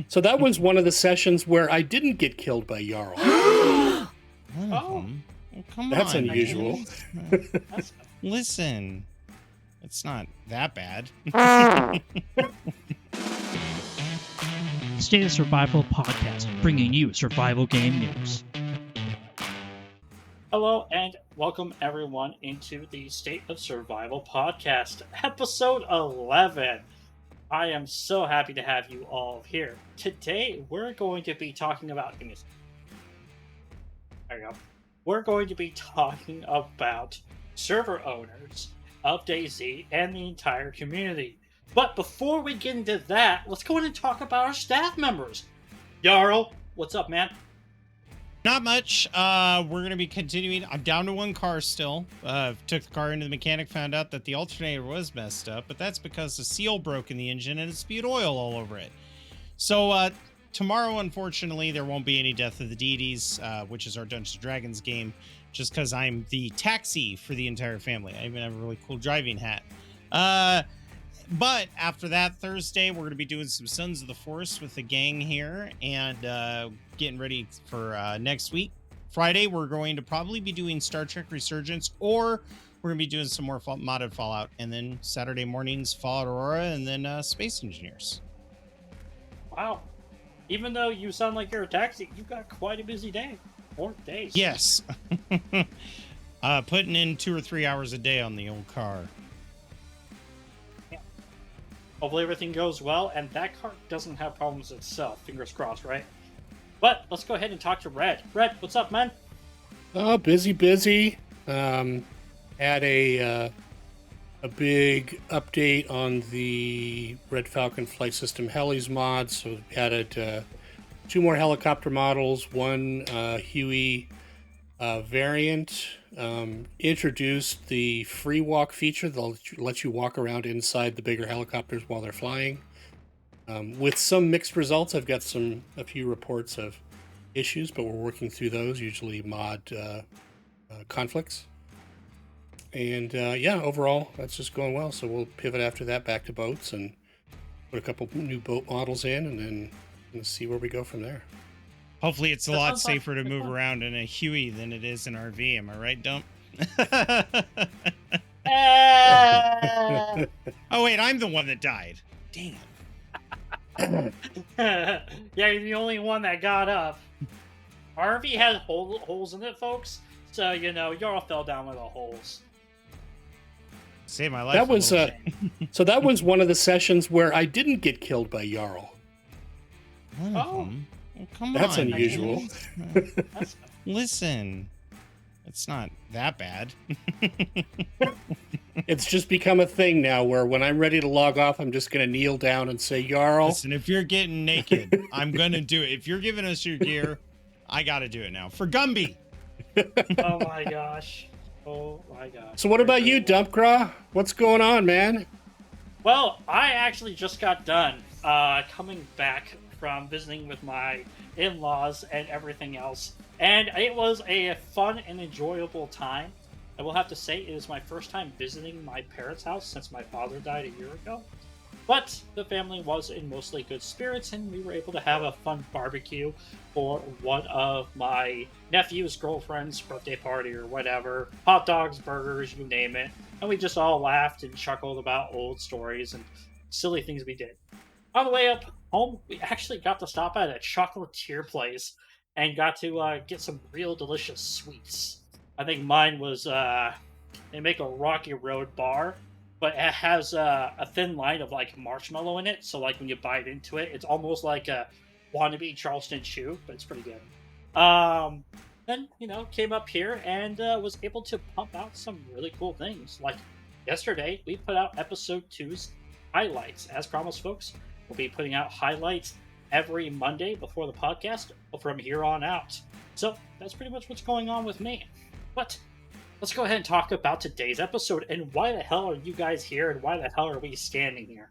So that was one of the sessions where I didn't get killed by Jarl. Oh, Well, come That's on, unusual. man. Listen, it's not that bad. State of Survival podcast, bringing you survival game news. Hello and welcome everyone into the State of Survival podcast, episode 11. I am so happy to have you all here. Today we're going to be talking about... There we go. We're going to be talking about server owners of DayZ and the entire community. But before we get into that, let's go ahead and talk about our staff members. Jarl, what's up, man? Not much. We're going to be continuing. I'm down to one car still. Took the car into the mechanic, found out that the alternator was messed up, but that's because the seal broke in the engine and it spewed oil all over it. So tomorrow, unfortunately, there won't be any Death of the Deities, which is our Dungeons & Dragons game, just because I'm the taxi for the entire family. I even have a really cool driving hat. But after that, Thursday, we're going to be doing some Sons of the Forest with the gang here and getting ready for next week. Friday, we're going to probably be doing Star Trek Resurgence, or we're going to be doing some more modded Fallout. And then Saturday mornings, Fallout Aurora, and then Space Engineers. Wow. Even though you sound like you're a taxi, you've got quite a busy day. 4 days. Yes. Putting in 2 or 3 hours a day on the old car. Hopefully everything goes well, and that car doesn't have problems itself. Fingers crossed, right? But let's go ahead and talk to Red. Red, what's up, man? Oh, busy. Had a big update on the Red Falcon Flight System Helis mod. So we added 2 more helicopter models, 1 Huey variant. Introduced the free walk feature. They'll let you walk around inside the bigger helicopters while they're flying. With some mixed results, I've got a few reports of issues, but we're working through those, usually mod conflicts. And overall, that's just going well. So we'll pivot after that back to boats and put a couple new boat models in, and then see where we go from there. Hopefully it's a lot safer to move around in a Huey than it is an RV. Am I right, Dump? Oh, wait, I'm the one that died. Damn. Yeah, you're the only one that got up. RV has holes in it, folks. So, Jarl fell down with the holes. Saved my life. That was so that was one of the sessions where I didn't get killed by Jarl. Oh, come That's on. unusual. Listen, it's not that bad. It's just become a thing now where when I'm ready to log off, I'm just going to kneel down and say, Jarl. Listen, if you're getting naked, I'm going to do it. If you're giving us your gear, I got to do it now. For Gumby. Oh my gosh. Oh my gosh. So what about you, Dumpcraw? What's going on, man? Well, I actually just got done coming back from visiting with my in-laws and everything else. And it was a fun and enjoyable time. I will have to say it is my first time visiting my parents' house since my father died a year ago. But the family was in mostly good spirits, and we were able to have a fun barbecue for one of my nephew's girlfriend's birthday party or whatever. Hot dogs, burgers, you name it. And we just all laughed and chuckled about old stories and silly things we did. On the way up home, we actually got to stop at a chocolatier place and got to get some real delicious sweets. I think mine was, they make a Rocky Road bar, but it has a thin line of like marshmallow in it. So like when you bite into it, it's almost like a wannabe Charleston chew, but it's pretty good. Then, came up here and was able to pump out some really cool things. Like yesterday, we put out episode 2's highlights. As promised, folks, we'll be putting out highlights every Monday before the podcast from here on out. So that's pretty much what's going on with me. But let's go ahead and talk about today's episode and why the hell are you guys here and why the hell are we standing here?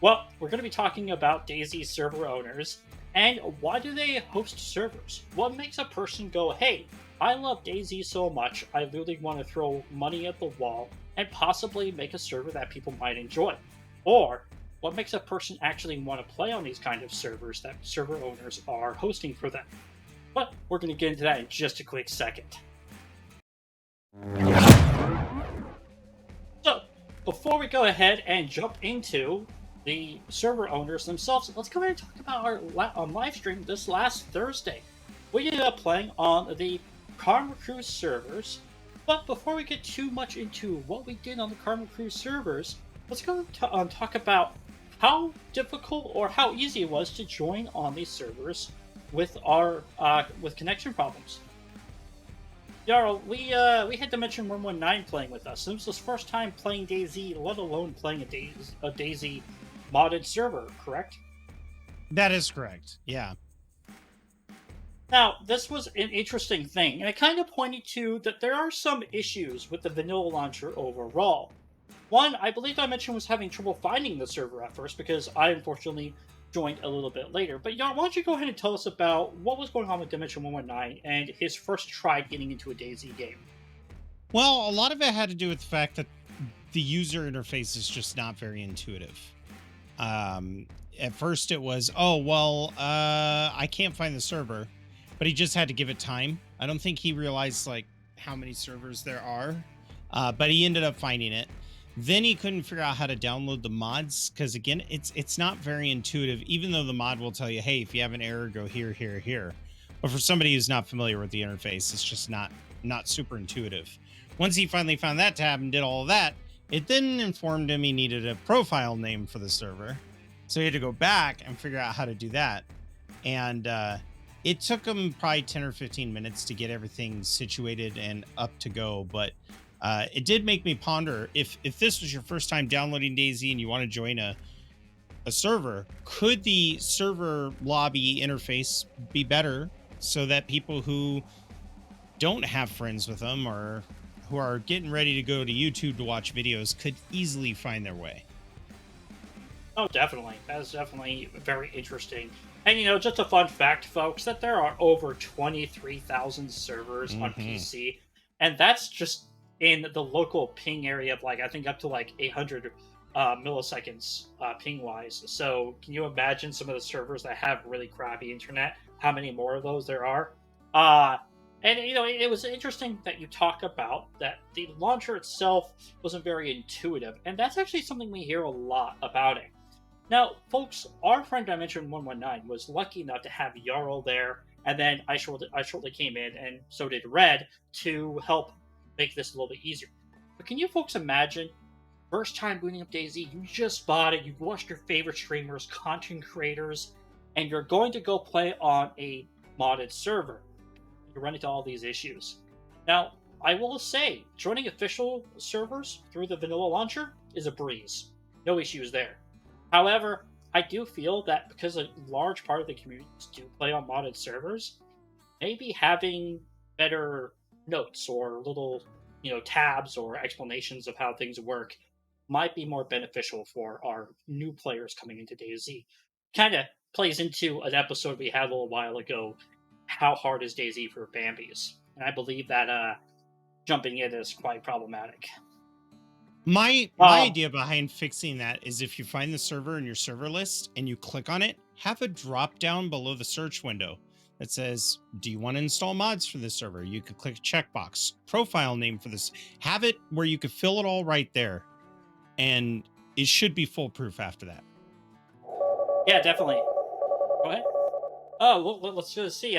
Well, we're going to be talking about DayZ Server Owners and why do they host servers? What makes a person go, hey, I love DayZ so much, I literally want to throw money at the wall and possibly make a server that people might enjoy? Or what makes a person actually want to play on these kind of servers that server owners are hosting for them. But we're going to get into that in just a quick second. So, before we go ahead and jump into the server owners themselves, let's go ahead and talk about our live stream this last Thursday. We ended up playing on the KarmaKrew servers, but before we get too much into what we did on the KarmaKrew servers, let's go talk about how difficult or how easy it was to join on these servers with our with connection problems. Jarl, we had Dimension 119 playing with us. This was his first time playing DayZ, let alone playing a DayZ modded server, correct? That is correct. Yeah. Now, this was an interesting thing, and it kind of pointed to that there are some issues with the vanilla launcher overall. One, I believe Dimension was having trouble finding the server at first because I unfortunately joined a little bit later. But Jan, why don't you go ahead and tell us about what was going on with Dimension 119 and his first try getting into a DayZ game? Well, a lot of it had to do with the fact that the user interface is just not very intuitive. At first it was, I can't find the server, but he just had to give it time. I don't think he realized like how many servers there are, but he ended up finding it. Then he couldn't figure out how to download the mods because, again, it's not very intuitive, even though the mod will tell you, hey, if you have an error, go here, here, here. But for somebody who's not familiar with the interface, it's just not super intuitive. Once he finally found that tab and did all of that, it then informed him he needed a profile name for the server. So he had to go back and figure out how to do that. And it took him probably 10 or 15 minutes to get everything situated and up to go. But it did make me ponder, if this was your first time downloading DayZ and you want to join a server, could the server lobby interface be better so that people who don't have friends with them or who are getting ready to go to YouTube to watch videos could easily find their way? Oh, definitely. That's definitely very interesting. And, just a fun fact, folks, that there are over 23,000 servers on PC, and that's just in the local ping area of I think up to 800 milliseconds ping-wise. So can you imagine some of the servers that have really crappy internet, how many more of those there are? And, it was interesting that you talk about that the launcher itself wasn't very intuitive, and that's actually something we hear a lot about it. Now, folks, our friend Dimension 119 was lucky enough to have Jarl there, and then I shortly came in, and so did Red, to help make this a little bit easier. But can you folks imagine, first time booting up DayZ, you just bought it, you've watched your favorite streamers, content creators, and you're going to go play on a modded server. You run into all these issues. Now, I will say, joining official servers through the vanilla launcher is a breeze. No issues there. However, I do feel that because a large part of the communities do play on modded servers, maybe having better notes or little, tabs or explanations of how things work might be more beneficial for our new players coming into DayZ. Kind of plays into an episode we had a little while ago, how hard is DayZ for Bambis? And I believe that jumping in is quite problematic. My idea behind fixing that is if you find the server in your server list and you click on it, have a drop down below the search window that says, do you want to install mods for this server? You could click checkbox, profile name for this. Have it where you could fill it all right there. And it should be foolproof after that. Yeah, definitely. Go ahead. Oh, well, let's just see.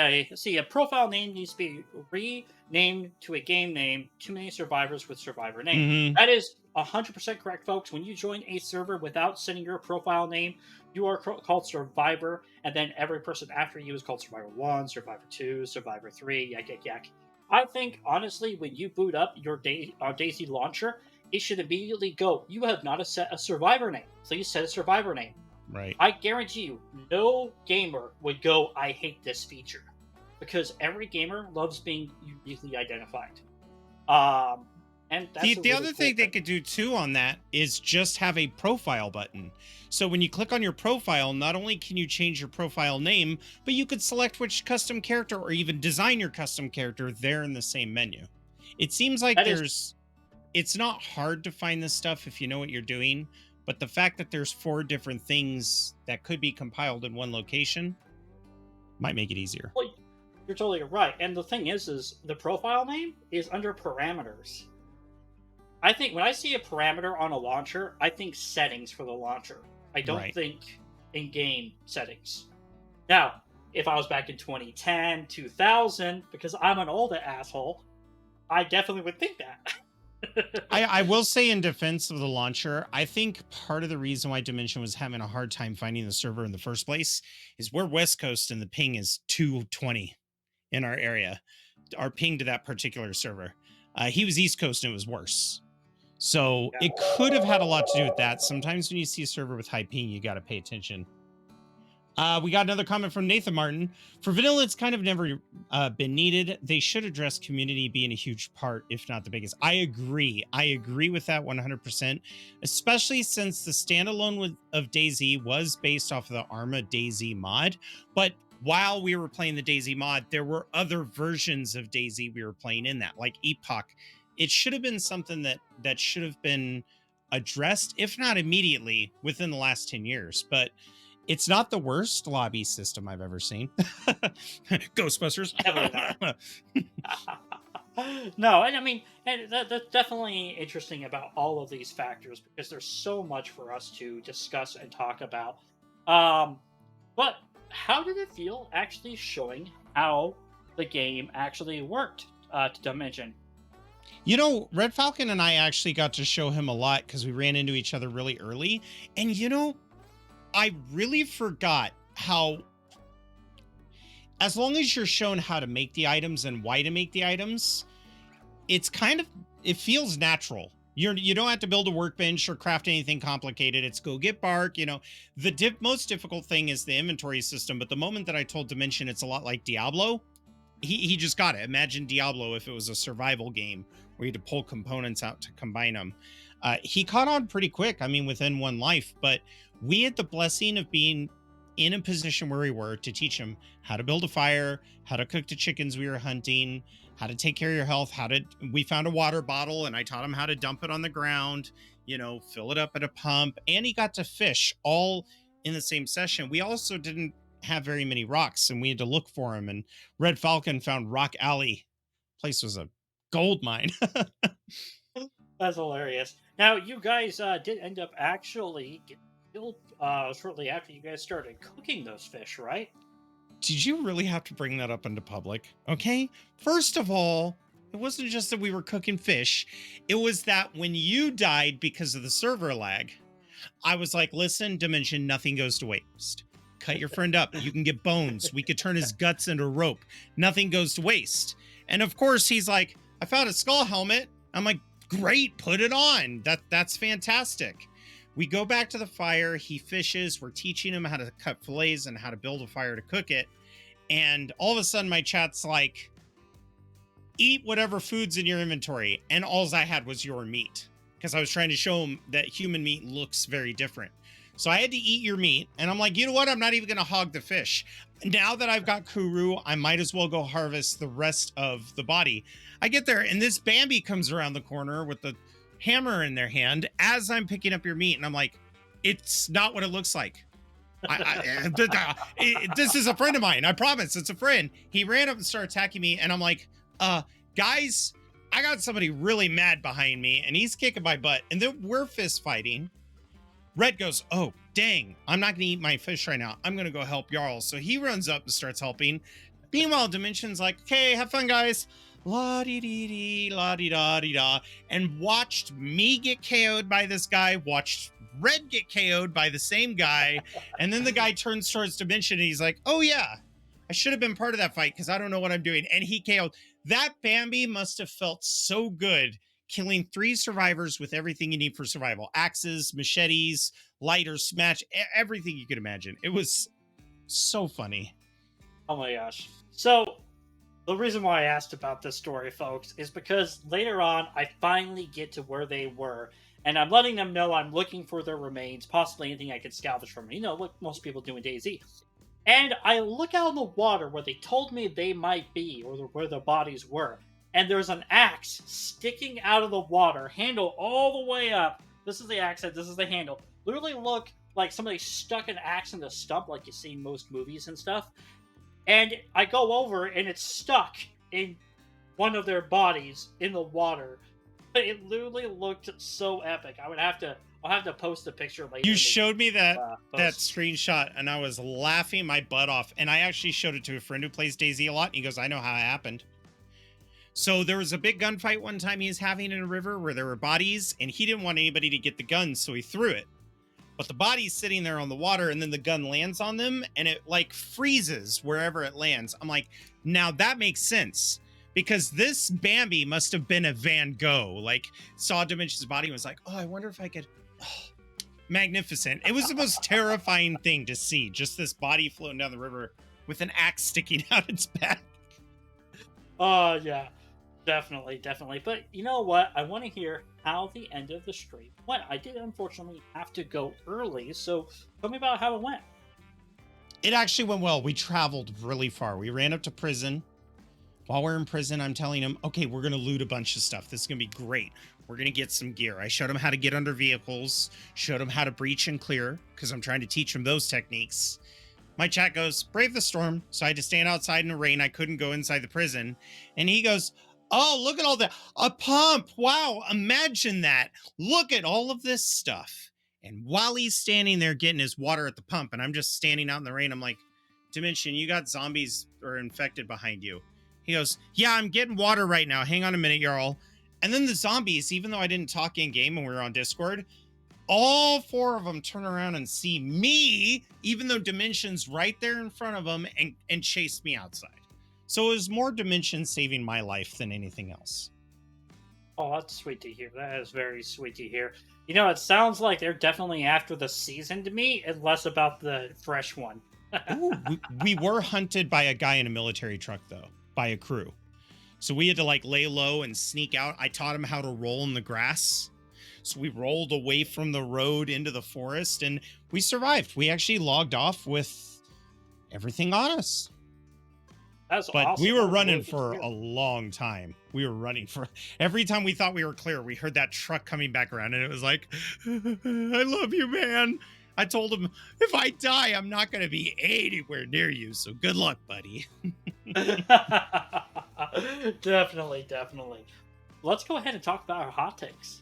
A profile name needs to be renamed to a game name. Too many survivors with survivor name. That is 100% correct, folks. When you join a server without setting your profile name, you are called Survivor, and then every person after you is called Survivor 1, Survivor 2, Survivor 3, yak. I think, honestly, when you boot up your DayZ launcher, it should immediately go, you have not set a survivor name. Please set a survivor name. Right. I guarantee you, no gamer would go, I hate this feature. Because every gamer loves being uniquely identified. And that's the really other cool thing they could do too on that is just have a profile button. So when you click on your profile, not only can you change your profile name, but you could select which custom character or even design your custom character there in the same menu. It seems like it's not hard to find this stuff if you know what you're doing, But the fact that there's 4 different things that could be compiled in one location might make it easier. Well, you're totally right. And the thing is the profile name is under parameters. I think when I see a parameter on a launcher, I think settings for the launcher. I don't think in-game settings. Now, if I was back in 2010, 2000, because I'm an older asshole, I definitely would think that. I will say in defense of the launcher, I think part of the reason why Dimension was having a hard time finding the server in the first place is we're West Coast and the ping is 220 in our area. Our ping to that particular server. He was East Coast and it was worse. So it could have had a lot to do with that. Sometimes when you see a server with high ping, you got to pay attention. We got another comment from Nathan Martin. For vanilla, it's kind of never been needed. They should address community being a huge part, if not the biggest. I agree. I agree with that 100%, especially since the standalone of DayZ was based off of the Arma DayZ mod. But while we were playing the DayZ mod, there were other versions of DayZ we were playing in that, like Epoch. It should have been something that should have been addressed, if not immediately, within the last 10 years. But it's not the worst lobby system I've ever seen. Ghostbusters. No, and I mean, and that's definitely interesting about all of these factors because there's so much for us to discuss and talk about. But how did it feel actually showing how the game actually worked to Dimension? You know, Red Falcon and I actually got to show him a lot because we ran into each other really early. And, you know, I really forgot how, as long as you're shown how to make the items and why to make the items, it's kind of, it feels natural. You don't have to build a workbench or craft anything complicated. It's go get bark. You know, the most difficult thing is the inventory system. But the moment that I told Dimension it's a lot like Diablo, he just got it. Imagine Diablo if it was a survival game where you had to pull components out to combine them. He caught on pretty quick. I mean, within one life. But we had the blessing of being in a position where we were to teach him how to build a fire, how to cook the chickens we were hunting, how to take care of your health, we found a water bottle and I taught him how to dump it on the ground, you know, fill it up at a pump. And he got to fish all in the same session. We also didn't have very many rocks and we had to look for them. And Red Falcon found Rock Alley. Place was a gold mine. That's hilarious. Now, you guys did end up actually getting killed shortly after you guys started cooking those fish, right? Did you really have to bring that up into public? Okay. First of all, it wasn't just that we were cooking fish. It was that when you died because of the server lag, I was like, listen, Dimension, nothing goes to waste. Cut your friend up. You can get bones. We could turn his guts into rope. Nothing goes to waste. And of course, he's like, I found a skull helmet. I'm like, great, put it on. That's fantastic. We go back to the fire. He fishes. We're teaching him how to cut fillets and how to build a fire to cook it. And all of a sudden, my chat's like, eat whatever food's in your inventory. And all I had was your meat because I was trying to show him that human meat looks very different. So I had to eat your meat. And I'm like, you know what? I'm not even going to hog the fish. Now that I've got Kuru, I might as well go harvest the rest of the body. I get there and this Bambi comes around the corner with the hammer in their hand as I'm picking up your meat. And I'm like, it's not what it looks like. This is a friend of mine. I promise it's a friend. He ran up and started attacking me. And I'm like, guys, I got somebody really mad behind me and he's kicking my butt. And then we're fist fighting. Red goes, oh, dang, I'm not going to eat my fish right now. I'm going to go help Jarl. So he runs up and starts helping. Meanwhile, Dimension's like, okay, have fun, guys. La-dee-dee-dee, la-dee-da-dee-da. And watched me get KO'd by this guy, watched Red get KO'd by the same guy. And then the guy turns towards Dimension and he's like, oh, yeah, I should have been part of that fight because I don't know what I'm doing. And he KO'd. That Bambi must have felt so good killing 3 survivors with everything you need for survival. Axes, machetes, lighters, smash, everything you could imagine. It was so funny. Oh my gosh. So, the reason why I asked about this story, folks, is because later on, I finally get to where they were, and I'm letting them know I'm looking for their remains, possibly anything I could salvage from them. You know, what most people do in DayZ. And I look out in the water where they told me they might be, or where the bodies were, and there's an axe sticking out of the water, handle all the way up. This is the axe head, this is the handle, literally look like somebody stuck an axe in the stump, like you see in most movies and stuff. And I go over, and it's stuck in one of their bodies in the water. It literally looked so epic. I'll have to post a picture later. You showed me that post. screenshot, and I was laughing my butt off. And I actually showed it to a friend who plays DayZ a lot, and he goes, "I know how it happened." So there was a big gunfight one time he was having in a river where there were bodies, and he didn't want anybody to get the gun, so he threw it. But the body's sitting there on the water, and then the gun lands on them, and it like freezes wherever it lands. I'm like, now that makes sense, because this Bambi must have been a Van Gogh. Like, saw Dimension's body and was like, oh, I wonder if I could. Oh, magnificent. It was the most terrifying thing to see, just this body floating down the river with an axe sticking out its back. Oh, yeah. Definitely. But you know what? I want to hear how the end of the stream went. I did unfortunately have to go early, so tell me about how it went. It actually went well. We traveled really far. We ran up to prison. While we're in prison, I'm telling him, okay, we're going to loot a bunch of stuff. This is going to be great. We're going to get some gear. I showed him how to get under vehicles, showed him how to breach and clear, because I'm trying to teach him those techniques. My chat goes, brave the storm. So I had to stand outside in the rain. I couldn't go inside the prison. And he goes, oh, look at all that. A pump. Wow. Imagine that. Look at all of this stuff. And while he's standing there getting his water at the pump, and I'm just standing out in the rain, I'm like, Dimension, you got zombies or infected behind you. He goes, yeah, I'm getting water right now. Hang on a minute, y'all. And then the zombies, even though I didn't talk in game and we were on Discord, all 4 of them turn around and see me, even though Dimension's right there in front of them, and chase me outside. So it was more Dimension saving my life than anything else. Oh, that's sweet to hear. That is very sweet to hear. You know, it sounds like they're definitely after the seasoned meat and less about the fresh one. Ooh, we were hunted by a guy in a military truck, though, by a crew. So we had to like lay low and sneak out. I taught him how to roll in the grass. So we rolled away from the road into the forest, and we survived. We actually logged off with everything on us. That's but awesome. We were running for a long time. We were running for every time we thought we were clear, we heard that truck coming back around, and it was like, I love you, man. I told him, if I die, I'm not going to be anywhere near you. So good luck, buddy. Definitely. Let's go ahead and talk about our hot takes.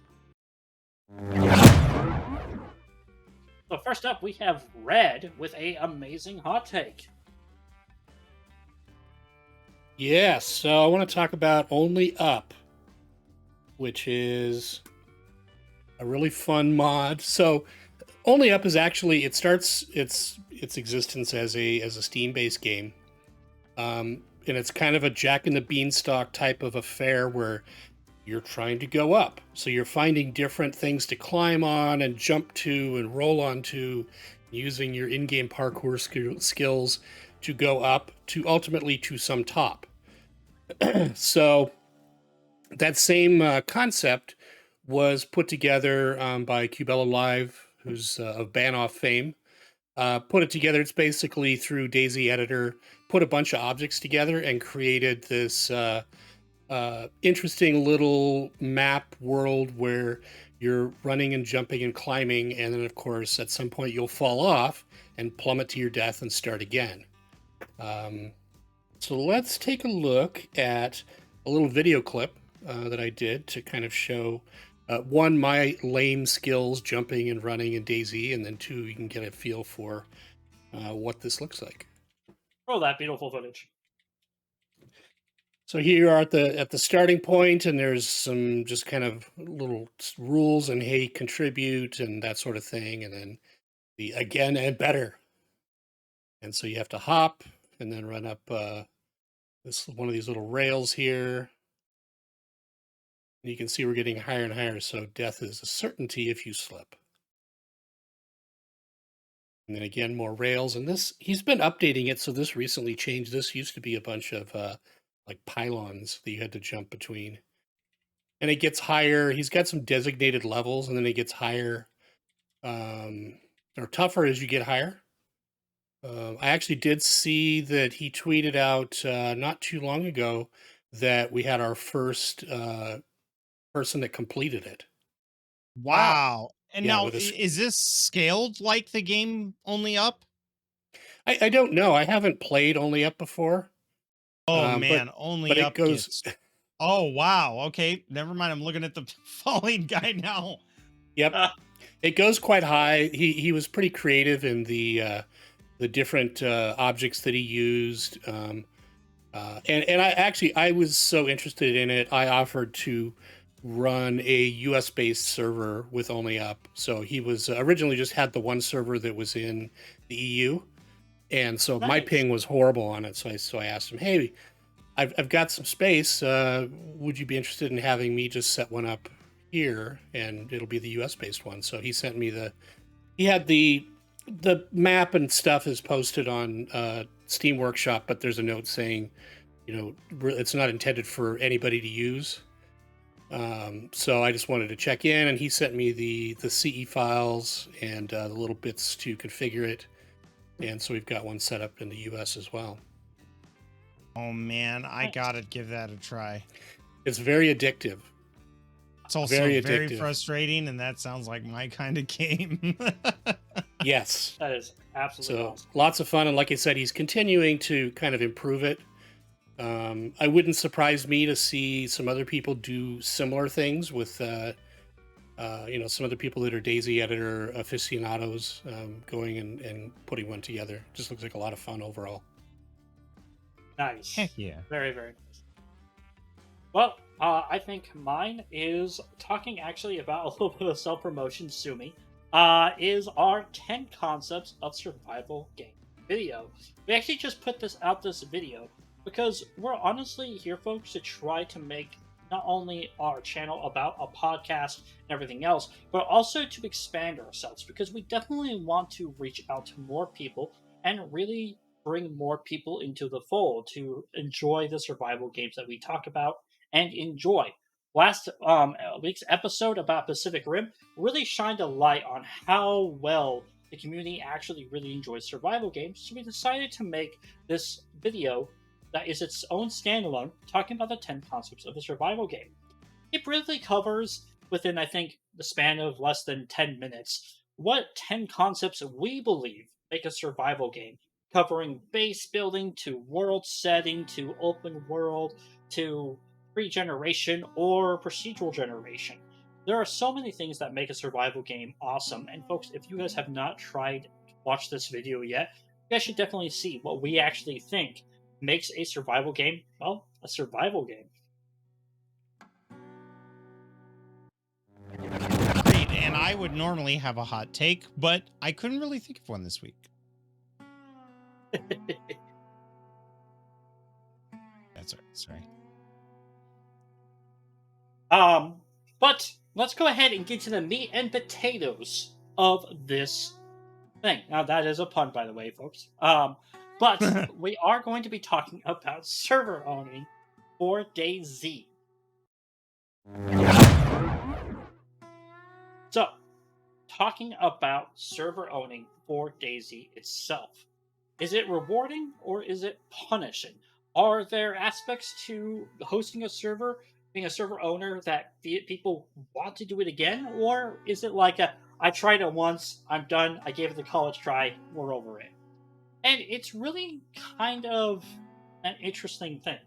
So first up, we have Red with a amazing hot take. Yes, so I want to talk about Only Up, which is a really fun mod. So Only Up is actually, it starts its existence as a Steam-based game. And it's kind of a Jack and the Beanstalk type of affair where you're trying to go up. So you're finding different things to climb on and jump to and roll onto, using your in-game parkour skills to go up to ultimately to some top. So that same concept was put together by Cubella Live, who's of Banoff fame. Put it together. It's basically through DayZ Editor, put a bunch of objects together and created this interesting little map world where you're running and jumping and climbing, and then of course at some point you'll fall off and plummet to your death and start again. So let's take a look at a little video clip that I did to kind of show, one, my lame skills jumping and running in DayZ, and then 2, you can get a feel for what this looks like. Roll that beautiful footage. So here you are at the starting point, and there's some just kind of little rules and hey, contribute and that sort of thing, and then the again and better. And so you have to hop and then run up this one of these little rails here. And you can see we're getting higher and higher, so death is a certainty if you slip. And then again, more rails, and this, he's been updating it, so this recently changed. This used to be a bunch of like pylons that you had to jump between. And it gets higher. He's got some designated levels, and then it gets higher or tougher as you get higher. I actually did see that he tweeted out not too long ago that we had our first person that completed it. Wow. And Yeah, now, with a is this scaled like the game Only Up? I don't know. I haven't played Only Up before. Oh But man, Only it Up goes. gets. Oh wow. Okay, never mind. I'm looking at the falling guy now. Yep, it goes quite high. He was pretty creative in the different objects that he used. And I was so interested in it. I offered to run a US based server with Only Up. So he was originally just had the one server that was in the EU, and so my Nice. ping was horrible on it. So I asked him, hey, I've got some space. Would you be interested in having me just set one up here, and it'll be the US based one? So he sent me he had the map and stuff is posted on Steam Workshop, but there's a note saying, it's not intended for anybody to use. So I just wanted to check in, and he sent me the CE files and the little bits to configure it, and so we've got one set up in the US as well. Oh man, I Nice. gotta give that a try. It's very addictive. It's also Very very addictive. frustrating, and that sounds like my kind of game. Yes. That is absolutely So awesome. lots of fun, and like I said, he's continuing to kind of improve it. I wouldn't surprise me to see some other people do similar things with, some other people that are DayZ editor aficionados going and putting one together. Just looks like a lot of fun overall. Nice. Heck yeah. Very, very nice. Well, I think mine is talking actually about a little bit of self-promotion, Sumi, is our 10 concepts of survival game video. We actually just put this video because we're honestly here, folks, to try to make not only our channel about a podcast and everything else, but also to expand ourselves, because we definitely want to reach out to more people and really bring more people into the fold to enjoy the survival games that we talk about and enjoy. Last week's episode about Pacific Rim really shined a light on how well the community actually really enjoys survival games, so we decided to make this video that is its own standalone, talking about the 10 concepts of a survival game. It briefly covers, within I think the span of less than 10 minutes, what 10 concepts we believe make a survival game, covering base building to world setting to open world to regeneration or procedural generation. There are so many things that make a survival game awesome, and folks, if you guys have not tried to watch this video yet, you guys should definitely see what we actually think makes a survival game, well, a survival game. Great, and I would normally have a hot take, but I couldn't really think of one this week. That's all right, sorry. But let's go ahead and get to the meat and potatoes of this thing. Now that is a pun, by the way, folks. But we are going to be talking about server owning for DayZ. So, talking about server owning for DayZ itself. Is it rewarding or is it punishing? Are there aspects to hosting a server, being a server owner, that people want to do it again? Or is it like I tried it once, I'm done, I gave it the college try, we're over it? And it's really kind of an interesting thing.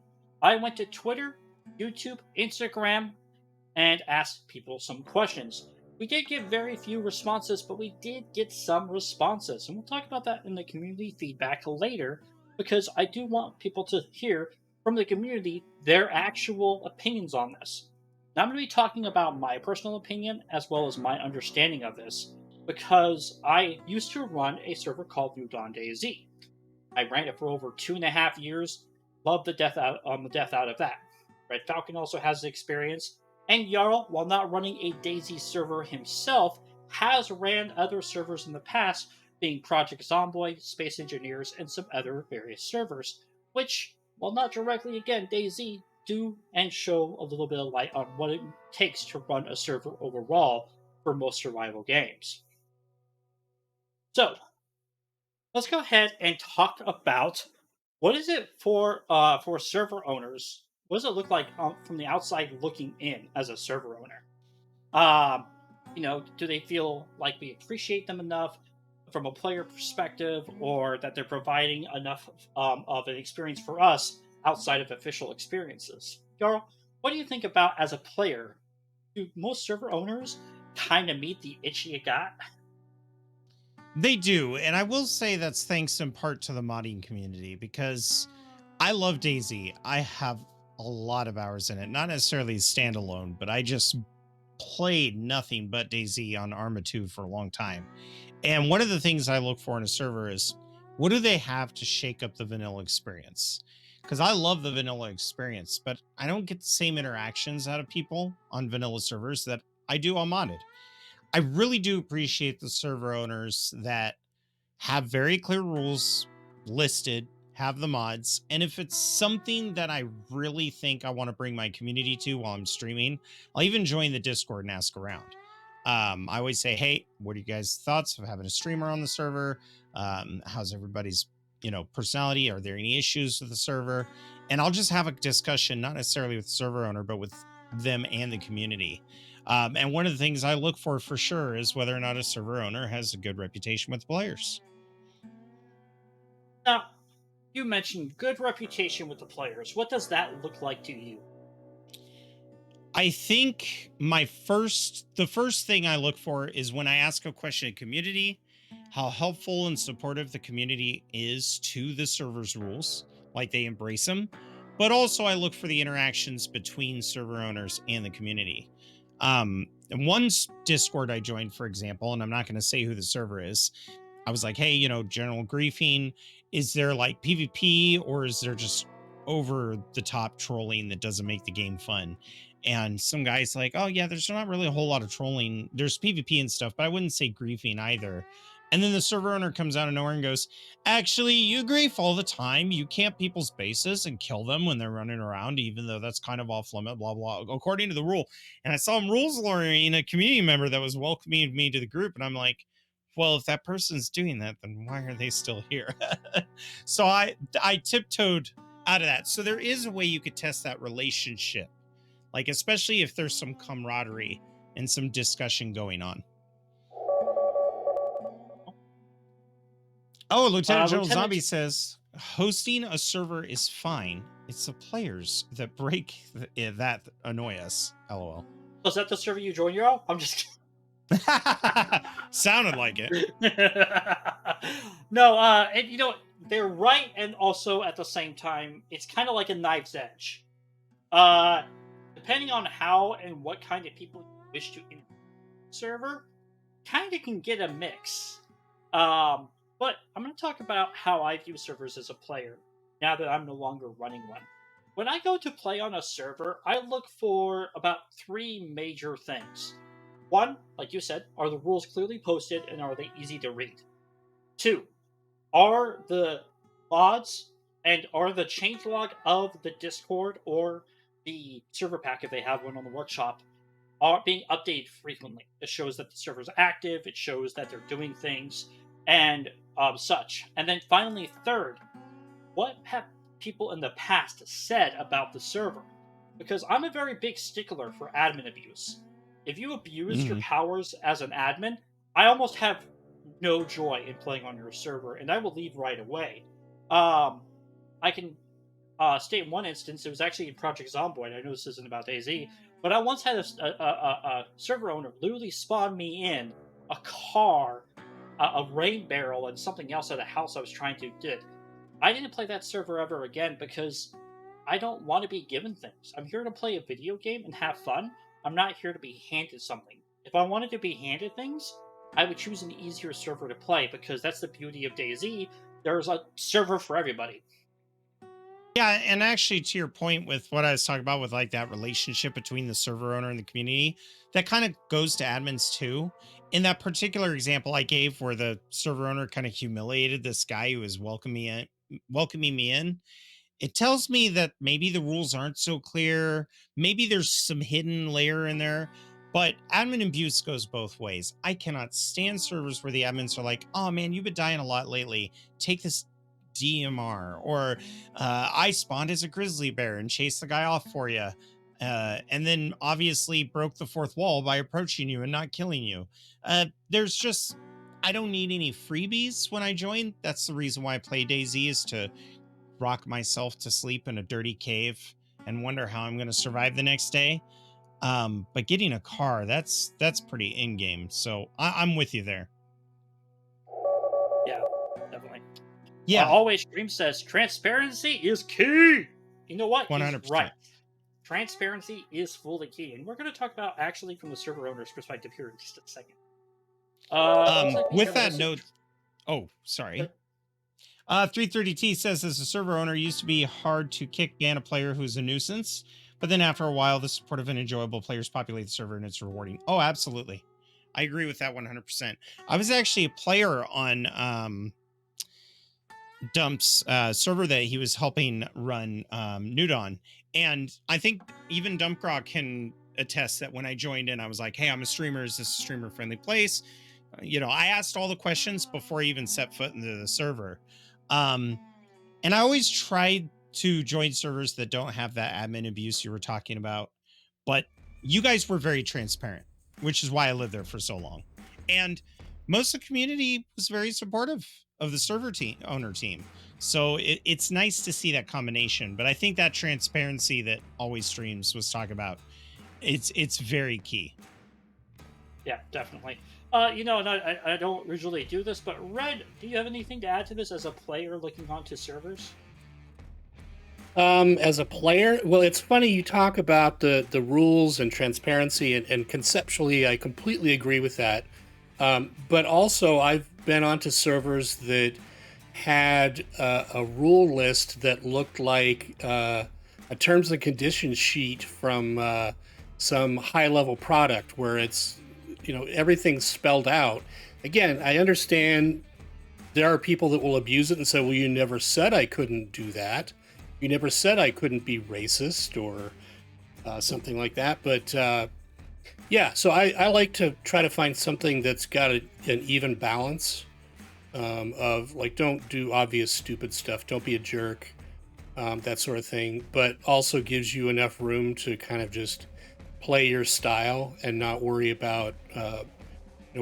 I went to Twitter, YouTube, Instagram, and asked people some questions. We did get very few responses, but we did get some responses. And we'll talk about that in the community feedback later, because I do want people to hear from the community their actual opinions on this. Now, I'm going to be talking about my personal opinion as well as my understanding of this, because I used to run a server called New Dawn DayZ. I ran it for over 2.5 years. Loved the death out of that. Red Falcon also has the experience, and Jarl, while not running a DayZ server himself, has ran other servers in the past, being Project Zomboid, Space Engineers, and some other various servers, which, while not directly again DayZ, do and show a little bit of light on what it takes to run a server overall for most survival games. So, let's go ahead and talk about what is it for server owners. What does it look like from the outside looking in as a server owner? do they feel like we appreciate them enough from a player perspective, or that they're providing enough of an experience for us outside of official experiences? Jarl, what do you think about as a player? Do most server owners kind of meet the itch you got? They do, and I will say that's thanks in part to the modding community, because I love DayZ. I have a lot of hours in it, not necessarily standalone, but I just played nothing but DayZ on Arma 2 for a long time. And one of the things I look for in a server is, what do they have to shake up the vanilla experience? Because I love the vanilla experience, but I don't get the same interactions out of people on vanilla servers that I do on modded. I really do appreciate the server owners that have very clear rules listed, have the mods, and if it's something that I really think I want to bring my community to while I'm streaming, I'll even join the Discord and ask around. I always say, hey, what are you guys' thoughts of having a streamer on the server? How's everybody's personality? Are there any issues with the server? And I'll just have a discussion, not necessarily with the server owner, but with them and the community. And one of the things I look for sure is whether or not a server owner has a good reputation with players. Now, you mentioned good reputation with the players. What does that look like to you? I think the first thing I look for is when I ask a question in community, how helpful and supportive the community is to the server's rules, like they embrace them. But also I look for the interactions between server owners and the community. And one Discord I joined, for example, and I'm not going to say who the server is, I was like, hey, general griefing, is there like PvP, or is there just over the top trolling that doesn't make the game fun? And some guy's like, oh yeah, there's not really a whole lot of trolling. There's PvP and stuff, but I wouldn't say griefing either. And then the server owner comes out of nowhere and goes, actually, you grief all the time. You camp people's bases and kill them when they're running around, even though that's kind of off limit, blah, blah, according to the rule. And I saw him rules lawyering a community member that was welcoming me to the group. And I'm like, well, if that person's doing that, then why are they still here? So I tiptoed out of that. So there is a way you could test that relationship, like especially if there's some camaraderie and some discussion going on. Oh, Lieutenant General Zombie says hosting a server is fine. It's the players that break that annoy us. LOL. Was that the server you joined, Euro? I'm just kidding. Sounded like it. No, and they're right, and also at the same time, it's kind of like a knife's edge. Depending on how and what kind of people you wish to enter the server, kind of can get a mix. But I'm going to talk about how I view servers as a player, now that I'm no longer running one. When I go to play on a server, I look for about 3 major things. 1, like you said, are the rules clearly posted and are they easy to read? 2, are the mods and are the changelog of the Discord or the server pack, if they have one on the workshop, are being updated frequently? It shows that the server's active, it shows that they're doing things, and such. And then finally, 3rd, what have people in the past said about the server? Because I'm a very big stickler for admin abuse. If you abuse your powers as an admin, I almost have no joy in playing on your server, and I will leave right away. I can state one instance. It was actually in Project Zomboid. I know this isn't about DayZ, but I once had a server owner literally spawn me in a car, a rain barrel, and something else at a house I was trying to get. I didn't play that server ever again because I don't want to be given things. I'm here to play a video game and have fun. I'm not here to be handed something. If I wanted to be handed things, I would choose an easier server to play, because that's the beauty of DayZ. There's a server for everybody. Yeah, and actually, to your point with what I was talking about with like that relationship between the server owner and the community, that kind of goes to admins too. In that particular example I gave where the server owner kind of humiliated this guy who was welcoming me in, it tells me that maybe the rules aren't so clear. Maybe there's some hidden layer in there, but admin abuse goes both ways. I cannot stand servers where the admins are like, oh man, you've been dying a lot lately. Take this DMR, or I spawned as a grizzly bear and chased the guy off for you. and then obviously broke the fourth wall by approaching you and not killing you. There's just, I don't need any freebies when I join. That's the reason why I play DayZ, is to rock myself to sleep in a dirty cave and wonder how I'm going to survive the next day. But getting a car, that's pretty in-game. So I'm with you there. Yeah, definitely. Yeah, Always Stream says transparency is key. You know what? 100%. He's right. Transparency is fully key, and we're going to talk about actually from the server owner's perspective here in just a second. With that note, oh, sorry. 330T says, as a server owner, it used to be hard to kick ban a player who's a nuisance, but then after a while, the supportive and enjoyable players populate the server and it's rewarding. Oh, absolutely. I agree with that 100%. I was actually a player on Dump's server that he was helping run Nudon. And I think even Dumpgrog can attest that when I joined in, I was like, hey, I'm a streamer. Is this a streamer-friendly place? I asked all the questions before I even set foot into the server. And I always tried to join servers that don't have that admin abuse you were talking about. But you guys were very transparent, which is why I lived there for so long. And most of the community was very supportive of the server owner team. So it's nice to see that combination. But I think that transparency that Always Streams was talking about, it's very key. Yeah, definitely. And I don't usually do this, but Red, do you have anything to add to this as a player looking onto servers? As a player, well, it's funny you talk about the rules and transparency, and conceptually, I completely agree with that. But also, I've been onto servers that had a rule list that looked like a terms and conditions sheet from some high-level product where it's, everything's spelled out. Again, I understand there are people that will abuse it and say, well, you never said I couldn't do that. You never said I couldn't be racist or something like that. But yeah, so I like to try to find something that's got an even balance of, like, don't do obvious stupid stuff. Don't be a jerk, that sort of thing. But also gives you enough room to kind of just play your style and not worry about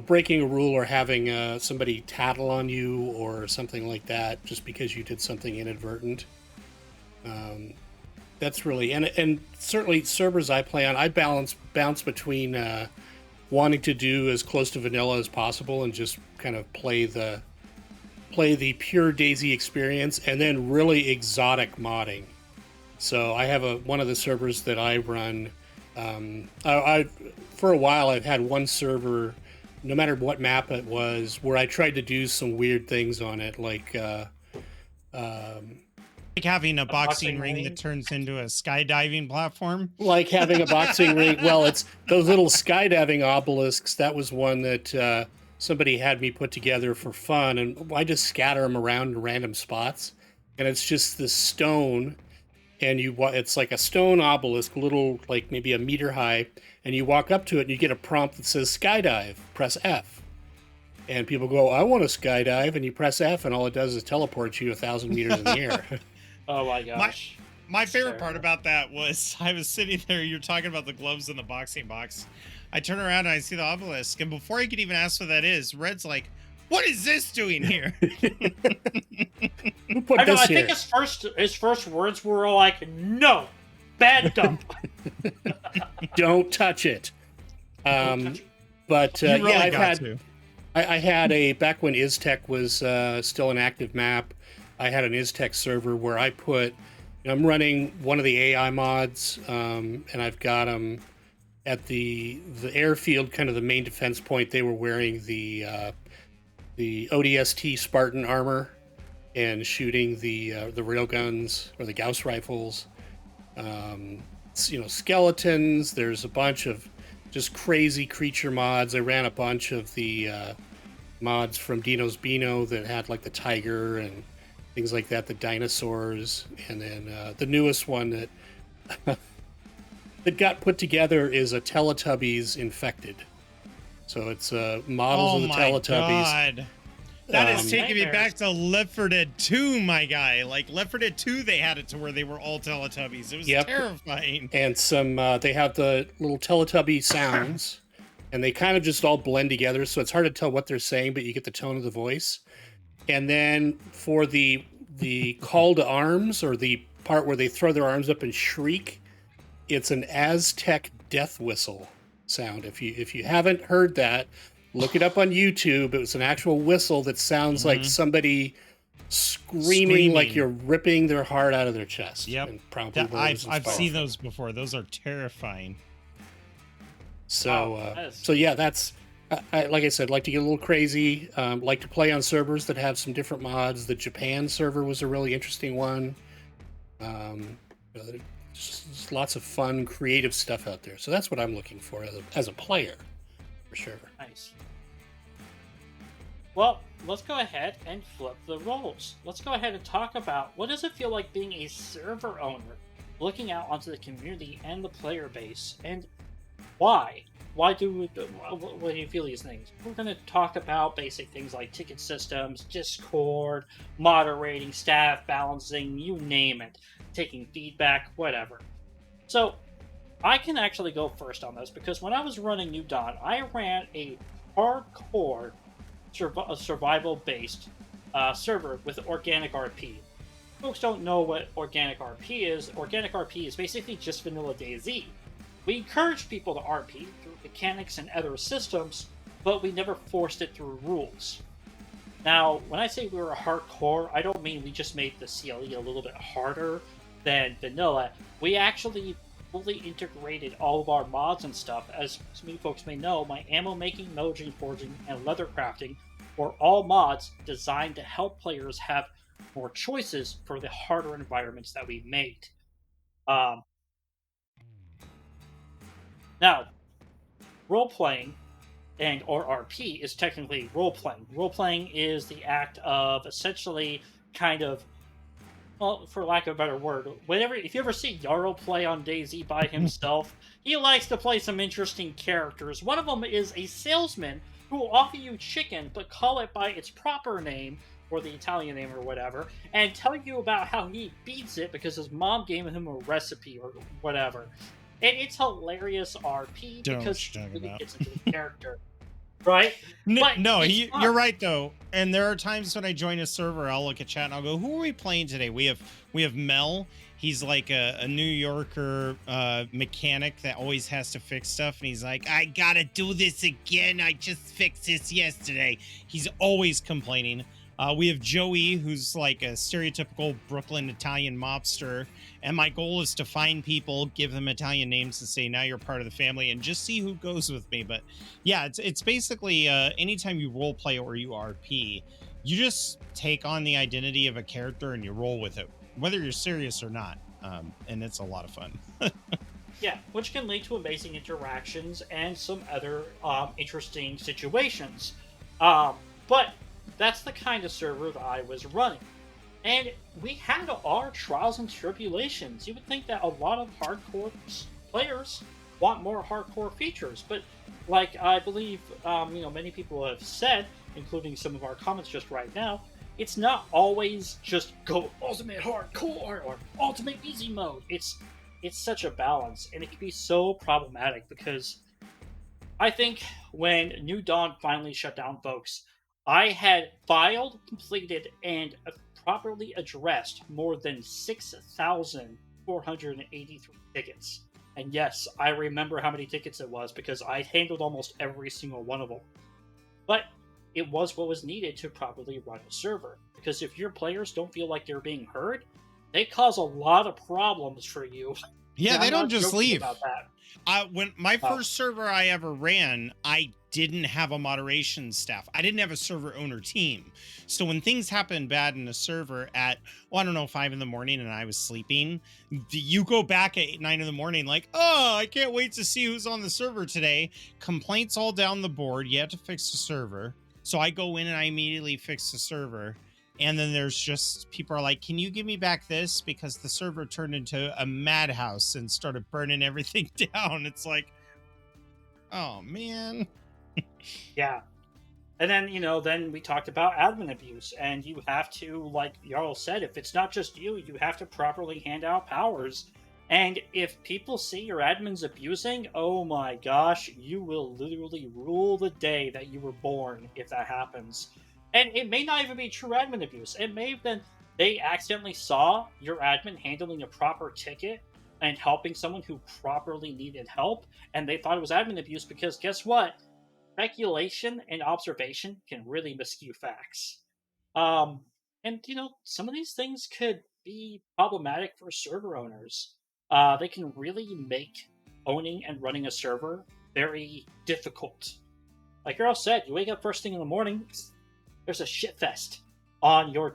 breaking a rule or having somebody tattle on you or something like that just because you did something inadvertent. That's really, and certainly servers I play on, I bounce between wanting to do as close to vanilla as possible and just kind of play the pure DayZ experience, and then really exotic modding. So I have one of the servers that I run. For a while, I've had one server, no matter what map it was, where I tried to do some weird things on it, like having a boxing ring that turns into a skydiving platform. Like having a boxing ring. Well, it's those little skydiving obelisks. That was one that somebody had me put together for fun, and I just scatter them around in random spots. And it's just this stone, and it's like a stone obelisk, little, like maybe a meter high, and you walk up to it and you get a prompt that says skydive, press F. And people go, I want to skydive, and you press F, and all it does is teleport you 1,000 meters in the air. Oh my gosh. My favorite part about that was I was sitting there, you're talking about the gloves in the boxing box. I turn around and I see the obelisk, and before I could even ask what that is, Red's like, what is this doing here? Who put this here? I think his first words were like, no, bad dump. Don't touch it. But really yeah, I had back when Iztech was still an active map, I had an Iztech server where I'm running one of the AI mods, and I've got them at the airfield, kind of the main defense point. They were wearing the ODST Spartan armor and shooting the railguns or the Gauss rifles. Skeletons. There's a bunch of just crazy creature mods. I ran a bunch of the mods from Dino's Beano that had like the tiger and things like that, the dinosaurs, and then the newest one that that got put together is a Teletubbies infected. So it's models of the Teletubbies. God. That is taking me Nightmares. back to Left 4 Dead 2, my guy. Like Left 4 Dead 2, they had it to where they were all Teletubbies. It was Yep. terrifying. And some they have the little Teletubby sounds, and they kind of just all blend together, so it's hard to tell what they're saying, but you get the tone of the voice. And then for the call to arms, or the part where they throw their arms up and shriek, it's an Aztec death whistle sound. If you haven't heard that, look it up on YouTube. It was an actual whistle that sounds like somebody screaming like you're ripping their heart out of their chest. Yep. And probably I've seen those before. Those are terrifying. So so yeah, that's like I said, like to get a little crazy. Like to play on servers that have some different mods. The Japan server was a really interesting one. Just lots of fun, creative stuff out there. So that's what I'm looking for as a player, for sure. Nice. Well, let's go ahead and flip the roles. Let's go ahead and talk about what does it feel like being a server owner, looking out onto the community and the player base, and why? Why do you feel these things? We're going to talk about basic things like ticket systems, Discord, moderating, staff balancing, you name it, taking feedback, whatever. So, I can actually go first on this because when I was running New Dawn, I ran a hardcore survival-based server with organic RP. Folks don't know what organic RP is. Organic RP is basically just vanilla DayZ. We encouraged people to RP through mechanics and other systems, but we never forced it through rules. Now, when I say we were hardcore, I don't mean we just made the CLE a little bit harder than vanilla. We actually fully integrated all of our mods and stuff. As many folks may know, my ammo making, metallurgy forging, and leather crafting were all mods designed to help players have more choices for the harder environments that we made. Now, role-playing or RP is technically role-playing. Role-playing is the act of essentially kind of, well, for lack of a better word, if you ever see Yarrow play on DayZ by himself, he likes to play some interesting characters. One of them is a salesman who will offer you chicken, but call it by its proper name, or the Italian name or whatever, and tell you about how he beats it because his mom gave him a recipe or whatever. And it's hilarious RP because it really gets into the character. Right? You're right though. And there are times when I join a server, I'll look at chat and I'll go, "Who are we playing today?" We have Mel. He's like a New Yorker mechanic that always has to fix stuff, and he's like, "I gotta do this again. I just fixed this yesterday." He's always complaining. We have Joey, who's like a stereotypical Brooklyn Italian mobster, and my goal is to find people, give them Italian names, and say, "Now you're part of the family," and just see who goes with me. But yeah, it's basically anytime you role play or you RP, you just take on the identity of a character and you roll with it, whether you're serious or not, and it's a lot of fun. Yeah, which can lead to amazing interactions and some other interesting situations. But that's the kind of server that I was running. And we had our trials and tribulations. You would think that a lot of hardcore players want more hardcore features, but like I believe many people have said, including some of our comments just right now, it's not always just go ultimate hardcore or ultimate easy mode. It's such a balance, and it can be so problematic because I think when New Dawn finally shut down, folks, I had filed, completed, and properly addressed more than 6,483 tickets. And yes, I remember how many tickets it was because I handled almost every single one of them. But it was what was needed to properly run a server. Because if your players don't feel like they're being heard, they cause a lot of problems for you. Yeah, they don't just leave. About that. When my first server I ever ran, I didn't have a moderation staff. I didn't have a server owner team. So when things happen bad in a server at, 5 in the morning and I was sleeping, you go back at 9 in the morning like, "Oh, I can't wait to see who's on the server today." Complaints all down the board. You have to fix the server. So I go in and I immediately fix the server. And then there's just people are like, "Can you give me back this?" Because the server turned into a madhouse and started burning everything down. It's like, oh man. Yeah. And then, then we talked about admin abuse, and you have to, like Jarl said, if it's not just you, you have to properly hand out powers. And if people see your admins abusing, oh my gosh, you will literally rule the day that you were born if that happens. And it may not even be true admin abuse. It may have been they accidentally saw your admin handling a proper ticket and helping someone who properly needed help, and they thought it was admin abuse because guess what? Speculation and observation can really miscue facts. Um, and some of these things could be problematic for server owners. They can really make owning and running a server very difficult. Like Earl said, you wake up first thing in the morning, there's a shitfest on your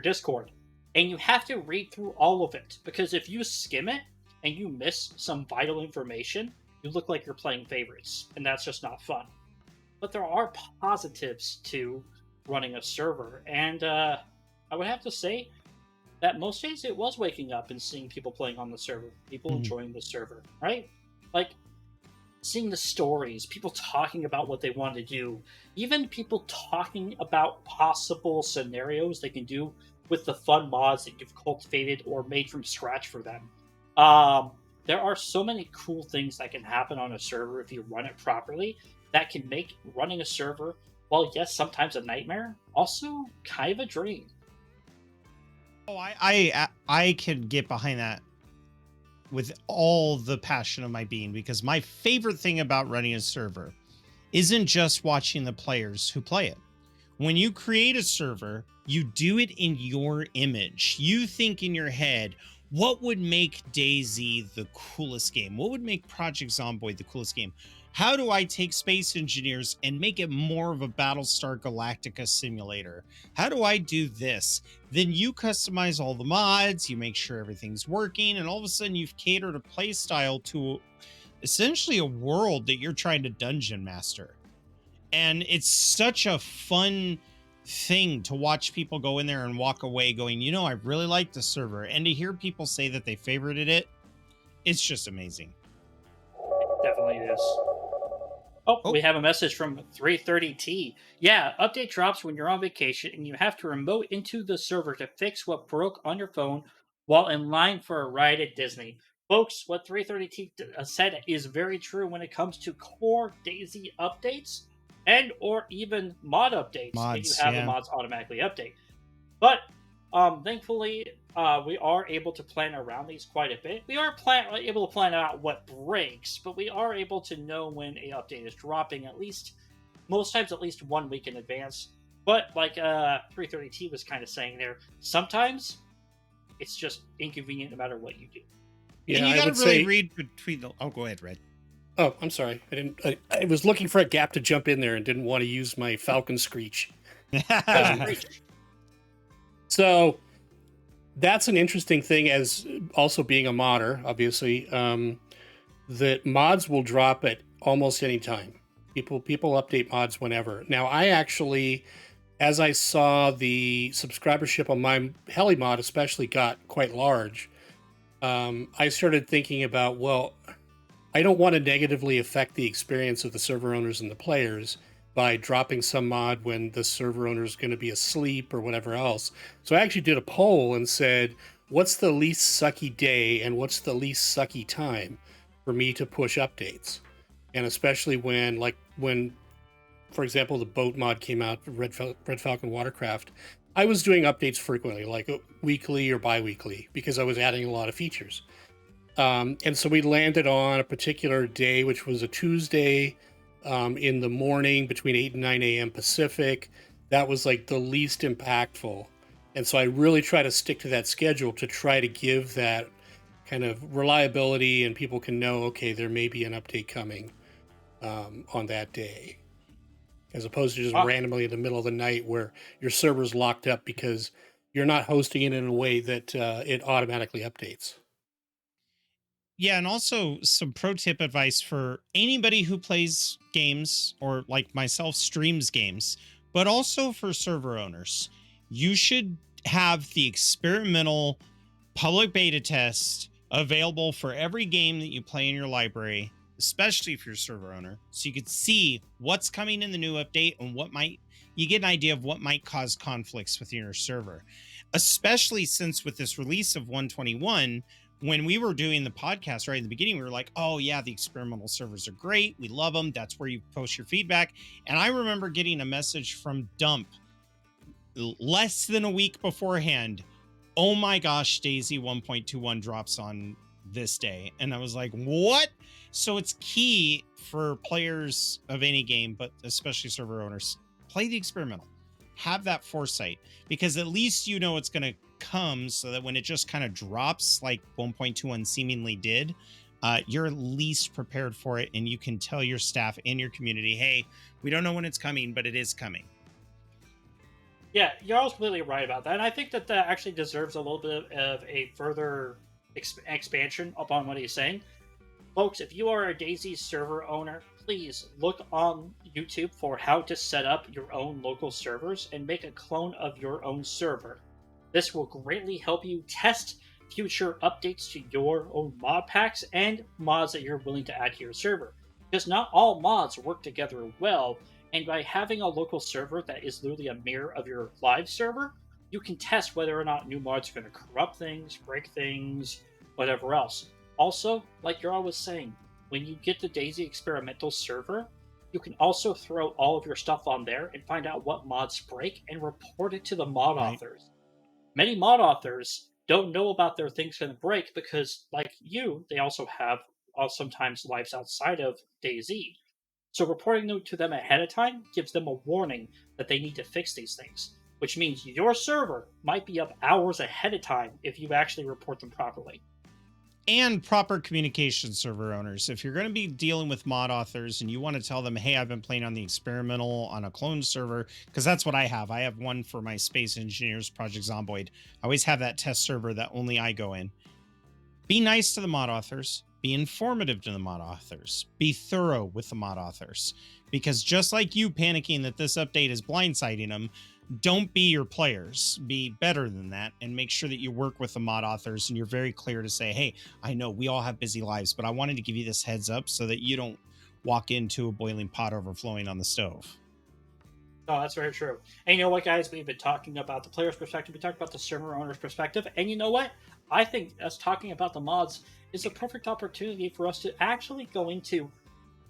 Discord, and you have to read through all of it because if you skim it and you miss some vital information, you look like you're playing favorites, and that's just not fun. But there are positives to running a server, and I would have to say that most days it was waking up and seeing people playing on the server, people enjoying the server, right? Like seeing the stories, people talking about what they want to do, even people talking about possible scenarios they can do with the fun mods that you've cultivated or made from scratch for them. There are so many cool things that can happen on a server if you run it properly that can make running a server, while yes, sometimes a nightmare, also kind of a dream. Oh, I can get behind that with all the passion of my being, because my favorite thing about running a server isn't just watching the players who play it. When you create a server, you do it in your image. You think in your head, what would make DayZ the coolest game? What would make Project Zomboid the coolest game? How do I take Space Engineers and make it more of a Battlestar Galactica simulator? How do I do this? Then you customize all the mods, you make sure everything's working, and all of a sudden you've catered a playstyle to essentially a world that you're trying to dungeon master. And it's such a fun thing to watch people go in there and walk away going, I really like the server. And to hear people say that they favorited it, it's just amazing. It definitely is. Oh, we have a message from 330T. Yeah, update drops when you're on vacation and you have to remote into the server to fix what broke on your phone while in line for a ride at Disney. Folks, what 330T said is very true when it comes to core DayZ updates and or even mod updates if you have the mods automatically update. But thankfully, we are able to plan around these quite a bit. We are able to plan out what breaks, but we are able to know when a update is dropping most times at least 1 week in advance. But like 330T was kind of saying there, sometimes it's just inconvenient no matter what you do. Yeah, and you got to really read between the... Oh, go ahead, Red. Oh, I'm sorry. I was looking for a gap to jump in there and didn't want to use my Falcon Screech. So that's an interesting thing, as also being a modder, obviously, that mods will drop at almost any time. People update mods whenever. Now, I actually, as I saw the subscribership on my heli mod especially got quite large, I started thinking about, well, I don't want to negatively affect the experience of the server owners and the players by dropping some mod when the server owner is going to be asleep or whatever else. So I actually did a poll and said, what's the least sucky day and what's the least sucky time for me to push updates? And especially when, for example, the boat mod came out, Red Falcon Watercraft, I was doing updates frequently, like weekly or bi-weekly, because I was adding a lot of features. And so we landed on a particular day, which was a Tuesday, in the morning between 8 and 9 a.m. Pacific. That was like the least impactful. And so I really try to stick to that schedule to try to give that kind of reliability, and people can know, okay, there may be an update coming on that day, as opposed to just randomly in the middle of the night where your server's locked up because you're not hosting it in a way that it automatically updates. Yeah, and also some pro tip advice for anybody who plays games or, like myself, streams games, but also for server owners. You should have the experimental public beta test available for every game that you play in your library especially if you're a server owner, so you could see what's coming in the new update and you get an idea of what might cause conflicts within your server. Especially since with this release of 121, when we were doing the podcast right in the beginning, we were like, oh yeah, the experimental servers are great. We love them. That's where you post your feedback. And I remember getting a message from Dump less than a week beforehand. Oh my gosh, DayZ 1.21 drops on this day. And I was like, what? So it's key for players of any game, but especially server owners, play the experimental. Have that foresight, because at least you know it's going to come, so that when it just kind of drops like 1.21 seemingly did, you're at least prepared for it, and you can tell your staff and your community, hey, we don't know when it's coming, but it is coming. Yeah, you're all completely right about that. And I think that that actually deserves a little bit of a further expansion upon what he's saying. Folks, if you are a DayZ server owner, please look on YouTube for how to set up your own local servers and make a clone of your own server. This will greatly help you test future updates to your own mod packs and mods that you're willing to add to your server. Because not all mods work together well, and by having a local server that is literally a mirror of your live server, you can test whether or not new mods are going to corrupt things, break things, whatever else. Also, like you're always saying, when you get the DayZ experimental server, you can also throw all of your stuff on there and find out what mods break and report it to the mod authors. Many mod authors don't know about their things going to break because, like you, they also have sometimes lives outside of DayZ. So reporting them to them ahead of time gives them a warning that they need to fix these things, which means your server might be up hours ahead of time if you actually report them properly. And proper communication, server owners. If you're going to be dealing with mod authors and you want to tell them, hey, I've been playing on the experimental on a clone server, because that's what I have. I have one for my Space Engineers Project Zomboid. I always have that test server that only I go in. Be nice to the mod authors. Be informative to the mod authors. Be thorough with the mod authors. Because just like you panicking that this update is blindsiding them, don't be your players. Be better than that, and make sure that you work with the mod authors and you're very clear to say, hey, I know we all have busy lives, but I wanted to give you this heads up so that you don't walk into a boiling pot overflowing on the stove. Oh, that's very true. And you know what, guys? We've been talking about the player's perspective. We talked about the server owner's perspective. And you know what? I think us talking about the mods is a perfect opportunity for us to actually go into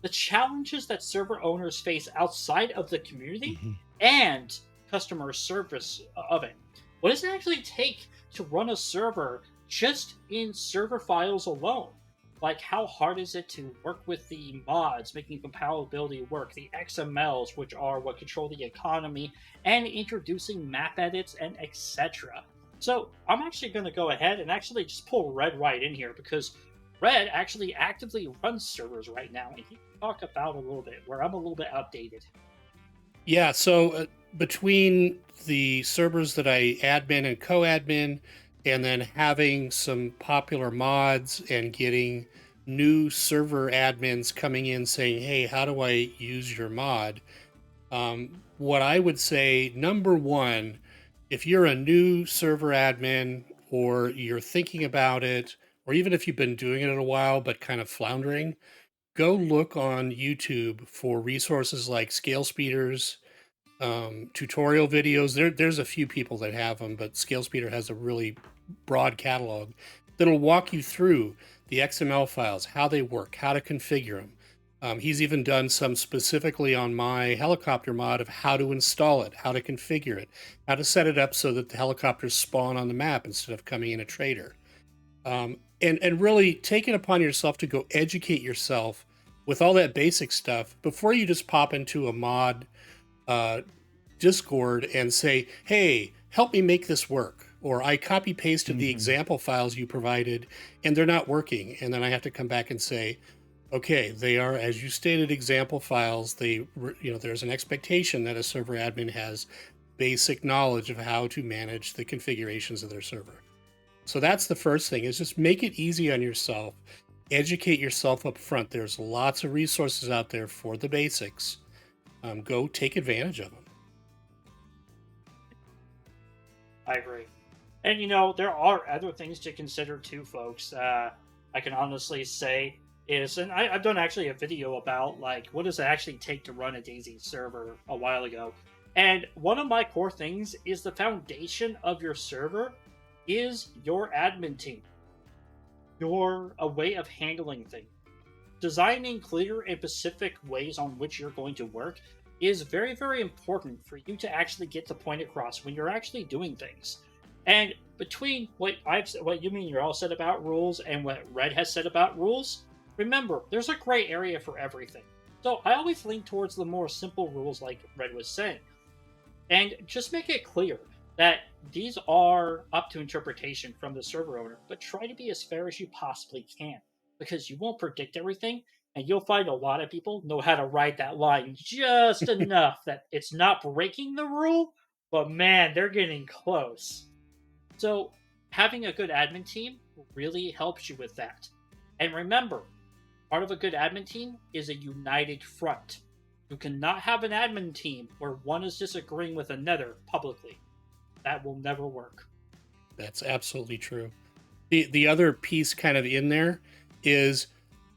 the challenges that server owners face outside of the community and customer service of it. What does it actually take to run a server just in server files alone? Like, how hard is it to work with the mods, making compatibility work, the XMLs, which are what control the economy, and introducing map edits and etc. So I'm actually going to go ahead and actually just pull Red right in here, because Red actually actively runs servers right now, and he can talk about a little bit where I'm a little bit outdated. Yeah, so between the servers that I admin and co-admin, and then having some popular mods and getting new server admins coming in saying, hey, how do I use your mod? What I would say, number one, if you're a new server admin or you're thinking about it, or even if you've been doing it in a while but kind of floundering, go look on YouTube for resources like Scale Speeders, tutorial videos. There's a few people that have them, but Scale Speeder has a really broad catalog that'll walk you through the XML files, how they work, how to configure them. He's even done some specifically on my helicopter mod of how to install it, how to configure it, how to set it up so that the helicopters spawn on the map instead of coming in a trader. And really take it upon yourself to go educate yourself with all that basic stuff before you just pop into a mod Discord and say, hey, help me make this work. Or I copy pasted the example files you provided and they're not working. And then I have to come back and say, okay, they are, as you stated, example files. There's an expectation that a server admin has basic knowledge of how to manage the configurations of their server. So that's the first thing, is just make it easy on yourself. Educate yourself up front. There's lots of resources out there for the basics. Go take advantage of them. I agree. And, there are other things to consider too, folks. I can honestly say is, and I've done actually a video about like what does it actually take to run a DayZ server a while ago. And one of my core things is the foundation of your server is your admin team, your a way of handling things. Designing clear and specific ways on which you're going to work is very, very important for you to actually get the point across when you're actually doing things. And between what you mean you're all said about rules and what Red has said about rules, remember there's a gray area for everything. So I always lean towards the more simple rules, like Red was saying, and just make it clear that these are up to interpretation from the server owner, but try to be as fair as you possibly can, because you won't predict everything, and you'll find a lot of people know how to ride that line just enough that it's not breaking the rule, but man, they're getting close. So having a good admin team really helps you with that. And remember, part of a good admin team is a united front. You cannot have an admin team where one is disagreeing with another publicly. That will never work. That's absolutely true. The other piece kind of in there is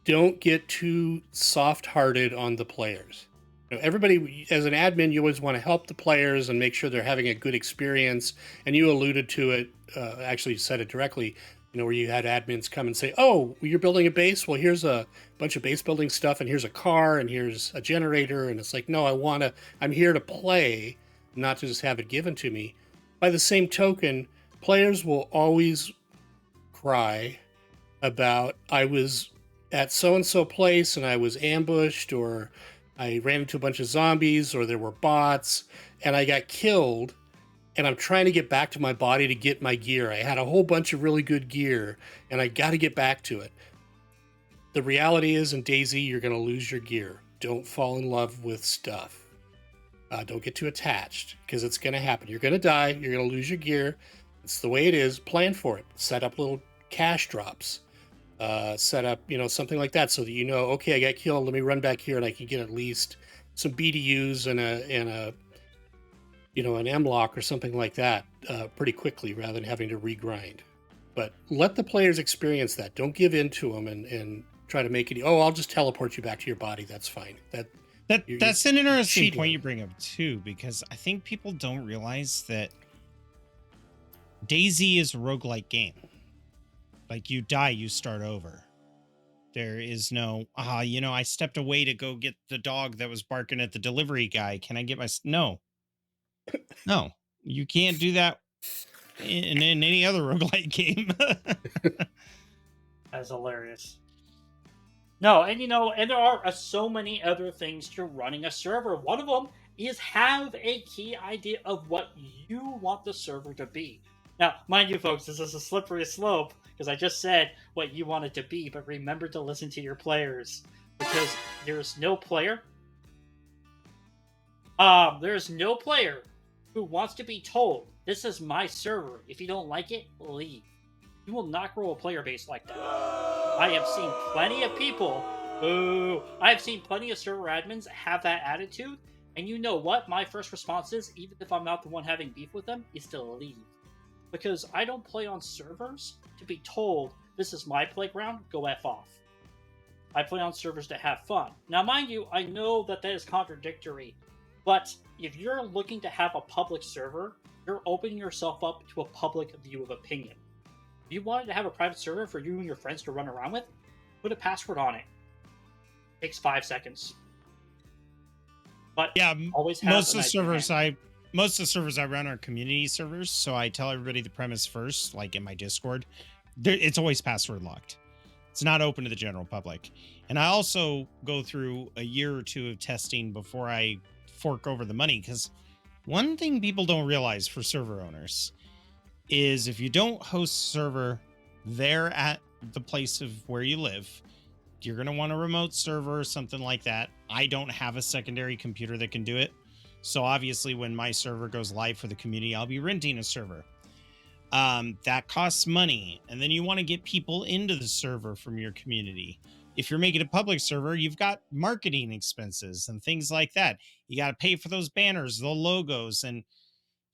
don't get too soft-hearted on the players. You know, everybody, as an admin, you always want to help the players and make sure they're having a good experience. And you alluded to it, actually said it directly, you know, where you had admins come and say, oh, you're building a base? Well, here's a bunch of base building stuff, and here's a car, and here's a generator. And it's like, no, I'm here to play, not to just have it given to me. By the same token, players will always cry about, I was at so-and-so place and I was ambushed, or I ran into a bunch of zombies, or there were bots and I got killed, and I'm trying to get back to my body to get my gear. I had a whole bunch of really good gear and I got to get back to it. The reality is, in DayZ, you're going to lose your gear. Don't fall in love with stuff. Don't get too attached, because it's going to happen. You're going to die. You're going to lose your gear. It's the way it is. Plan for it. Set up little cash drops. Set up, something like that, so that okay, I got killed. Let me run back here and I can get at least some BDUs and a an M-lock or something like that pretty quickly, rather than having to regrind. But let the players experience that. Don't give in to them and try to make it. Oh, I'll just teleport you back to your body. That's fine. That's an interesting cheating. point you bring up too, because I think people don't realize that DayZ is a roguelike game. Like, you die, you start over. There is no, I stepped away to go get the dog that was barking at the delivery guy. Can I get my... No. No. You can't do that in any other roguelike game. That's hilarious. No, and there are so many other things to running a server. One of them is have a key idea of what you want the server to be. Now, mind you, folks, this is a slippery slope, because I just said what you want it to be, but remember to listen to your players, because there's no player who wants to be told, this is my server. If you don't like it, leave. You will not grow a player base like that. I have seen plenty of people, I have seen plenty of server admins have that attitude, and you know what? My first response is, even if I'm not the one having beef with them, is to leave. Because I don't play on servers to be told, this is my playground, go F off. I play on servers to have fun. Now, mind you, I know that is contradictory, but if you're looking to have a public server, you're opening yourself up to a public view of opinion. If you wanted to have a private server for you and your friends to run around with, put a password on it. It takes 5 seconds. But yeah, always have most of the servers I run are community servers, so I tell everybody the premise first, like in my Discord. It's always password locked. It's not open to the general public. And I also go through a year or two of testing before I fork over the money, because one thing people don't realize for server owners is if you don't host a server there at the place of where you live, you're going to want a remote server or something like that. I don't have a secondary computer that can do it. So obviously when my server goes live for the community, I'll be renting a server. That costs money. And then you want to get people into the server from your community. If you're making a public server, you've got marketing expenses and things like that. You got to pay for those banners, the logos, and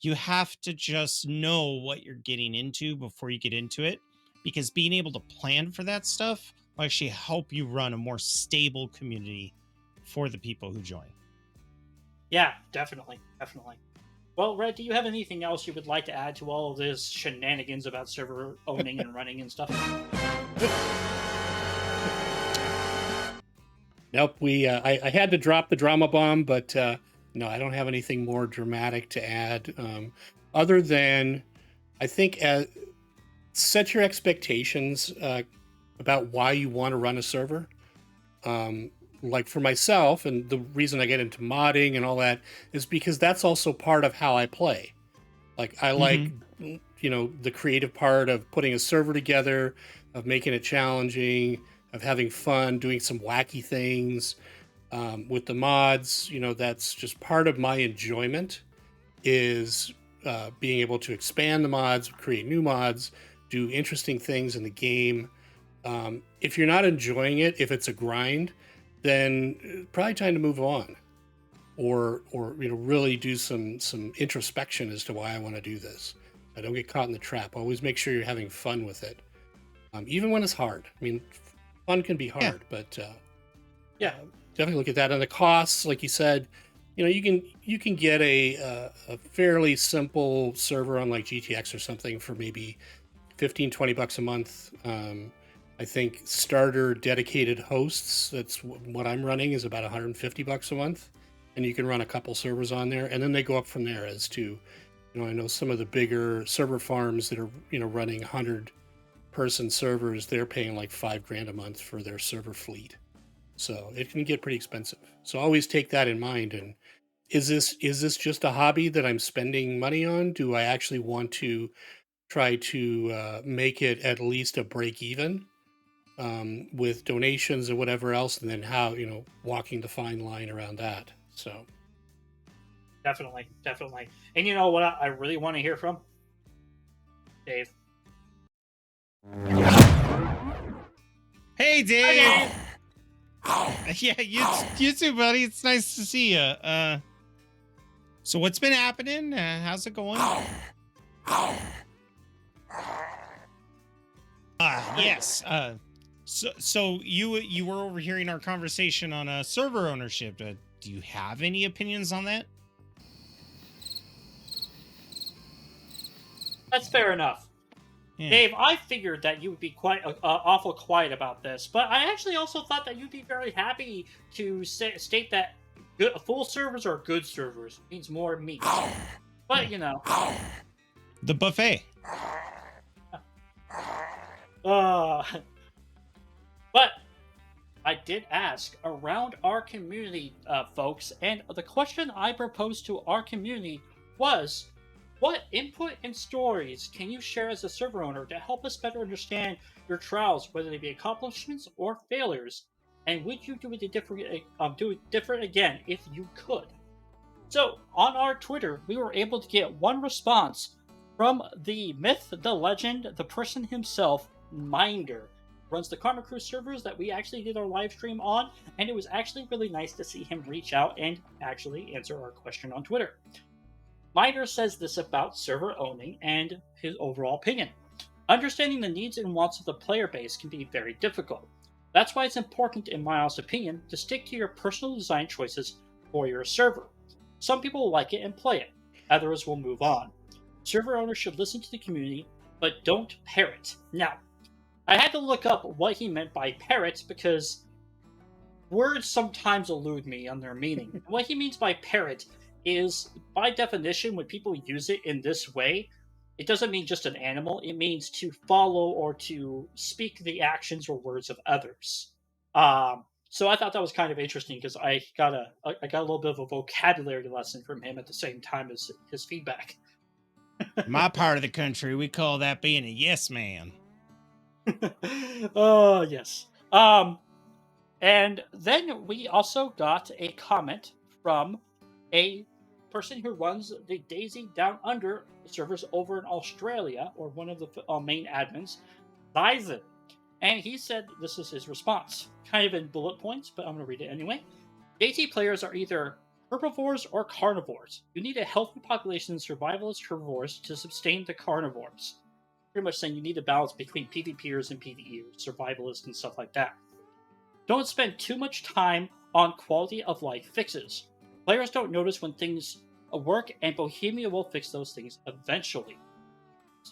you have to just know what you're getting into before you get into it, because being able to plan for that stuff will actually help you run a more stable community for the people who join. Yeah, definitely. Well, Red, do you have anything else you would like to add to all of this shenanigans about server owning and running and stuff? Nope. I had to drop the drama bomb, but no, I don't have anything more dramatic to add. Other than, I think, set your expectations about why you want to run a server. Like for myself, and the reason I get into modding and all that is because that's also part of how I play. Like I like, the creative part of putting a server together, of making it challenging, of having fun, doing some wacky things. With the mods, that's just part of my enjoyment is being able to expand the mods, create new mods, do interesting things in the game. If you're not enjoying it, if it's a grind, then probably time to move on, or really do some introspection as to why I want to do this. I don't get caught in the trap. Always make sure you're having fun with it, even when it's hard. I mean, fun can be hard, but definitely look at that. And the costs, like you said, you can get a fairly simple server on like GTX or something for maybe $15-20 a month. I think starter dedicated hosts, that's what I'm running, is about $150 a month. And you can run a couple servers on there. And then they go up from there as to, I know some of the bigger server farms that are, running 100-person servers, they're paying like $5,000 a month for their server fleet. So it can get pretty expensive. So always take that in mind. And is this just a hobby that I'm spending money on? Do I actually want to try to make it at least a break even? With donations or whatever else, and then how, walking the fine line around that. So Definitely. And you know what I really want to hear from? Dave. Hey, Dave! Yeah, you too, buddy. It's nice to see you. So what's been happening? How's it going? Yes. So you were overhearing our conversation on server ownership. Do you have any opinions on that? That's fair enough. Yeah. Dave, I figured that you would be quite awful quiet about this, but I actually also thought that you'd be very happy to state that full servers are good servers. It means more meat. But, The buffet. But I did ask around our community, folks, and the question I proposed to our community was, what input and stories can you share as a server owner to help us better understand your trials, whether they be accomplishments or failures? And would you do it different again if you could? So on our Twitter, we were able to get one response from the myth, the legend, the person himself, Minder. Runs the KarmaKrew servers that we actually did our live stream on, and it was actually really nice to see him reach out and actually answer our question on Twitter. Minder says this about server owning and his overall opinion. Understanding the needs and wants of the player base can be very difficult. That's why it's important, in my honest opinion, to stick to your personal design choices for your server. Some people will like it and play it, others will move on. Server owners should listen to the community, but don't parrot. Now, I had to look up what he meant by parrot because words sometimes elude me on their meaning. What he means by parrot is, by definition, when people use it in this way, it doesn't mean just an animal. It means to follow or to speak the actions or words of others. So I thought that was kind of interesting because I got a little bit of a vocabulary lesson from him at the same time as his feedback. My part of the country, we call that being a yes man. Oh, yes. And then we also got a comment from a person who runs the DayZ Down Under servers over in Australia, or one of the main admins, DayZ. And he said this is his response. Kind of in bullet points, but I'm going to read it anyway. DayZ players are either herbivores or carnivores. You need a healthy population of survivalist herbivores to sustain the carnivores. pretty much saying you need a balance between PvPers and PvEers, survivalists, and stuff like that. Don't spend too much time on quality of life fixes. Players don't notice when things work, and Bohemia will fix those things eventually.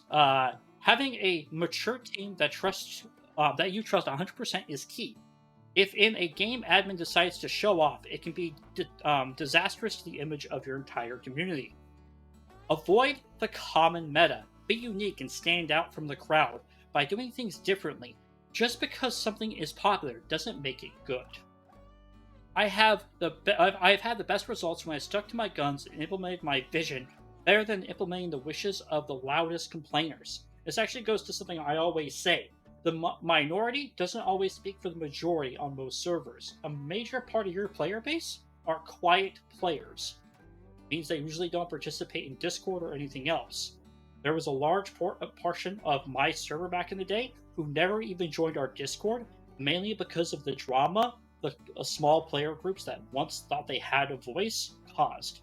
Having a mature team that you trust 100% is key. If in a game admin decides to show off, it can be disastrous to the image of your entire community. Avoid the common meta. Be unique and stand out from the crowd by doing things differently. Just because something is popular doesn't make it good. I've had the best results when I stuck to my guns and implemented my vision better than implementing the wishes of the loudest complainers. This actually goes to something I always say. The minority doesn't always speak for the majority on most servers. A major part of your player base are quiet players. It means they usually don't participate in Discord or anything else. There was a large portion of my server back in the day who never even joined our Discord, mainly because of the drama the small player groups that once thought they had a voice caused.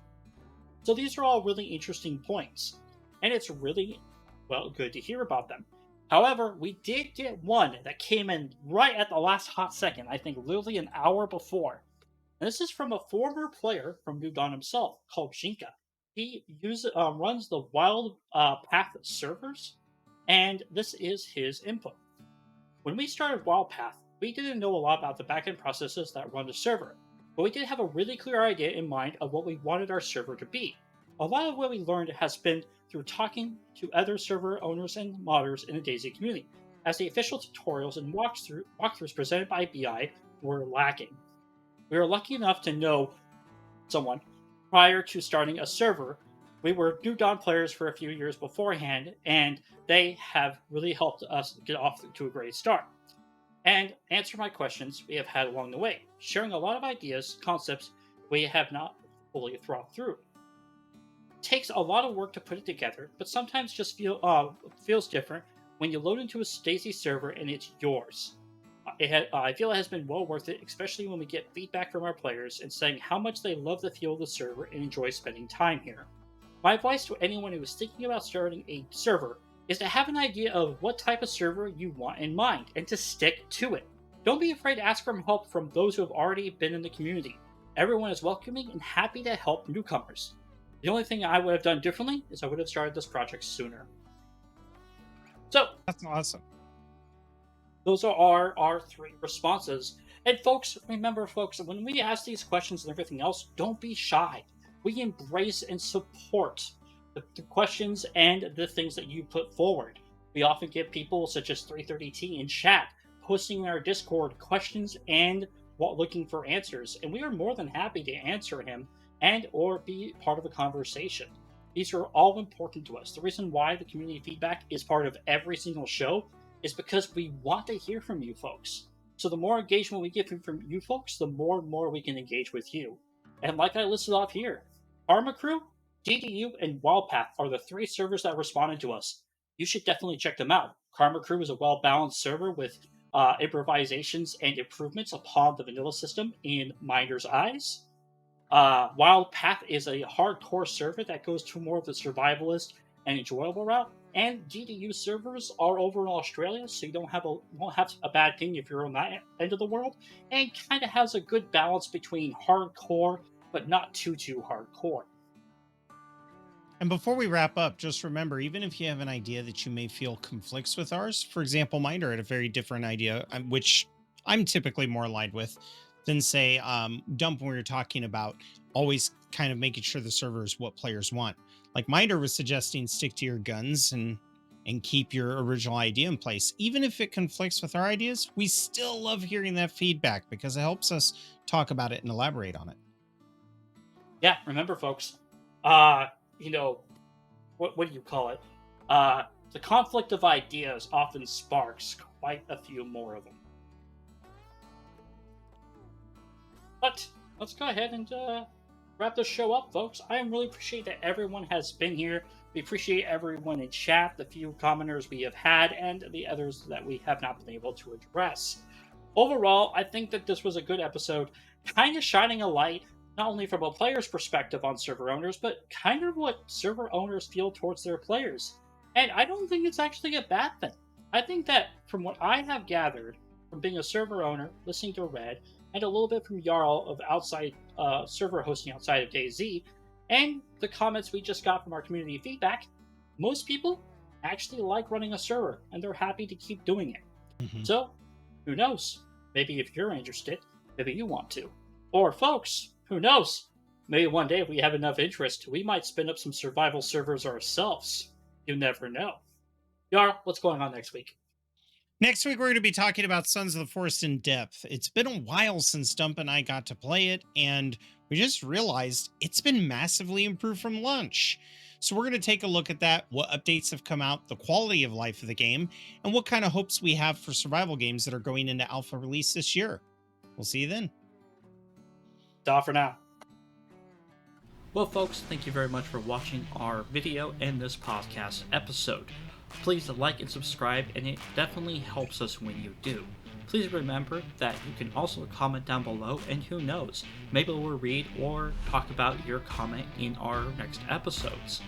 So these are all really interesting points, and it's really, well, good to hear about them. However, we did get one that came in right at the last hot second, I think literally an hour before. And this is from a former player from New Dawn himself, called Jinka. He runs the Wild Path servers, and this is his input. When we started Wild Path, we didn't know a lot about the backend processes that run the server, but we did have a really clear idea in mind of what we wanted our server to be. A lot of what we learned has been through talking to other server owners and modders in the DayZ community, as the official tutorials and walkthroughs presented by BI were lacking. We were lucky enough to know someone prior to starting a server. We were New Dawn players for a few years beforehand, and they have really helped us get off to a great start and answer my questions we have had along the way, sharing a lot of ideas, concepts we have not fully thought through. It takes a lot of work to put it together, but sometimes just feels different when you load into a DayZ server and it's yours. I feel it has been well worth it, especially when we get feedback from our players and saying how much they love the feel of the server and enjoy spending time here. My advice to anyone who is thinking about starting a server is to have an idea of what type of server you want in mind and to stick to it. Don't be afraid to ask for help from those who have already been in the community. Everyone is welcoming and happy to help newcomers. The only thing I would have done differently is I would have started this project sooner. So, That's awesome. those are our three responses. And folks, remember folks, when we ask these questions and everything else, don't be shy. We embrace and support the questions and the things that you put forward. We often get people such as 330T in chat posting in our Discord questions and looking for answers, and we are more than happy to answer him and or be part of a conversation. These are all important to us. The reason why the community feedback is part of every single show is because we want to hear from you folks. So the more engagement we get from you folks, the more and more we can engage with you. And like I listed off here, KarmaKrew, DDU, and WildPath are the three servers that responded to us. You should definitely check them out. KarmaKrew is a well-balanced server with improvisations and improvements upon the vanilla system in Minder's eyes. WildPath is a hardcore server that goes to more of the survivalist and enjoyable route. And DDU servers are over in Australia, so you won't have a bad thing if you're on that end of the world, and kind of has a good balance between hardcore but not too hardcore. And before we wrap up, just remember, even if you have an idea that you may feel conflicts with ours, for example, Minder had a very different idea, which I'm typically more aligned with than, say, Dump, when we were talking about always kind of making sure the server is what players want. Like Minder was suggesting, stick to your guns and keep your original idea in place. Even if it conflicts with our ideas, we still love hearing that feedback because it helps us talk about it and elaborate on it. Yeah, remember, folks, what do you call it? The conflict of ideas often sparks quite a few more of them. But let's go ahead and wrap this show up, folks. I really appreciate that everyone has been here. We appreciate everyone in chat, the few commenters we have had, and the others that we have not been able to address. Overall, I think that this was a good episode, kind of shining a light not only from a player's perspective on server owners, but kind of what server owners feel towards their players. And I don't think it's actually a bad thing. I think that from what I have gathered from being a server owner, listening to Red, and a little bit from Jarl of outside server hosting outside of DayZ, and the comments we just got from our community feedback, most people actually like running a server and they're happy to keep doing it. So, who knows? Maybe if you're interested, maybe you want to. Or folks, who knows? Maybe one day if we have enough interest, we might spin up some survival servers ourselves. You never know. Jarl, what's going on next week? Next week, we're going to be talking about Sons of the Forest in depth. It's been a while since Dump and I got to play it, and we just realized it's been massively improved from launch. So we're going to take a look at that, what updates have come out, the quality of life of the game, and what kind of hopes we have for survival games that are going into alpha release this year. We'll see you then. That's all for now. Well, folks, thank you very much for watching our video and this podcast episode. Please like and subscribe, and it definitely helps us when you do. Please remember that you can also comment down below, and who knows, maybe we'll read or talk about your comment in our next episodes.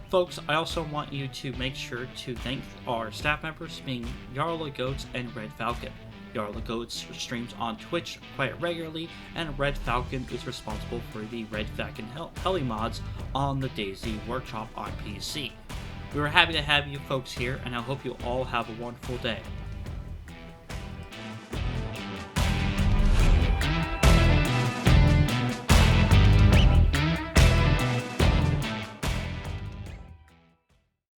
Folks, I also want you to make sure to thank our staff members, being Jarl Goats and Red Falcon. Jarl Goats streams on Twitch quite regularly, and Red Falcon is responsible for the Red Falcon Heli mods on the DayZ Workshop on PC. We were happy to have you folks here, and I hope you all have a wonderful day.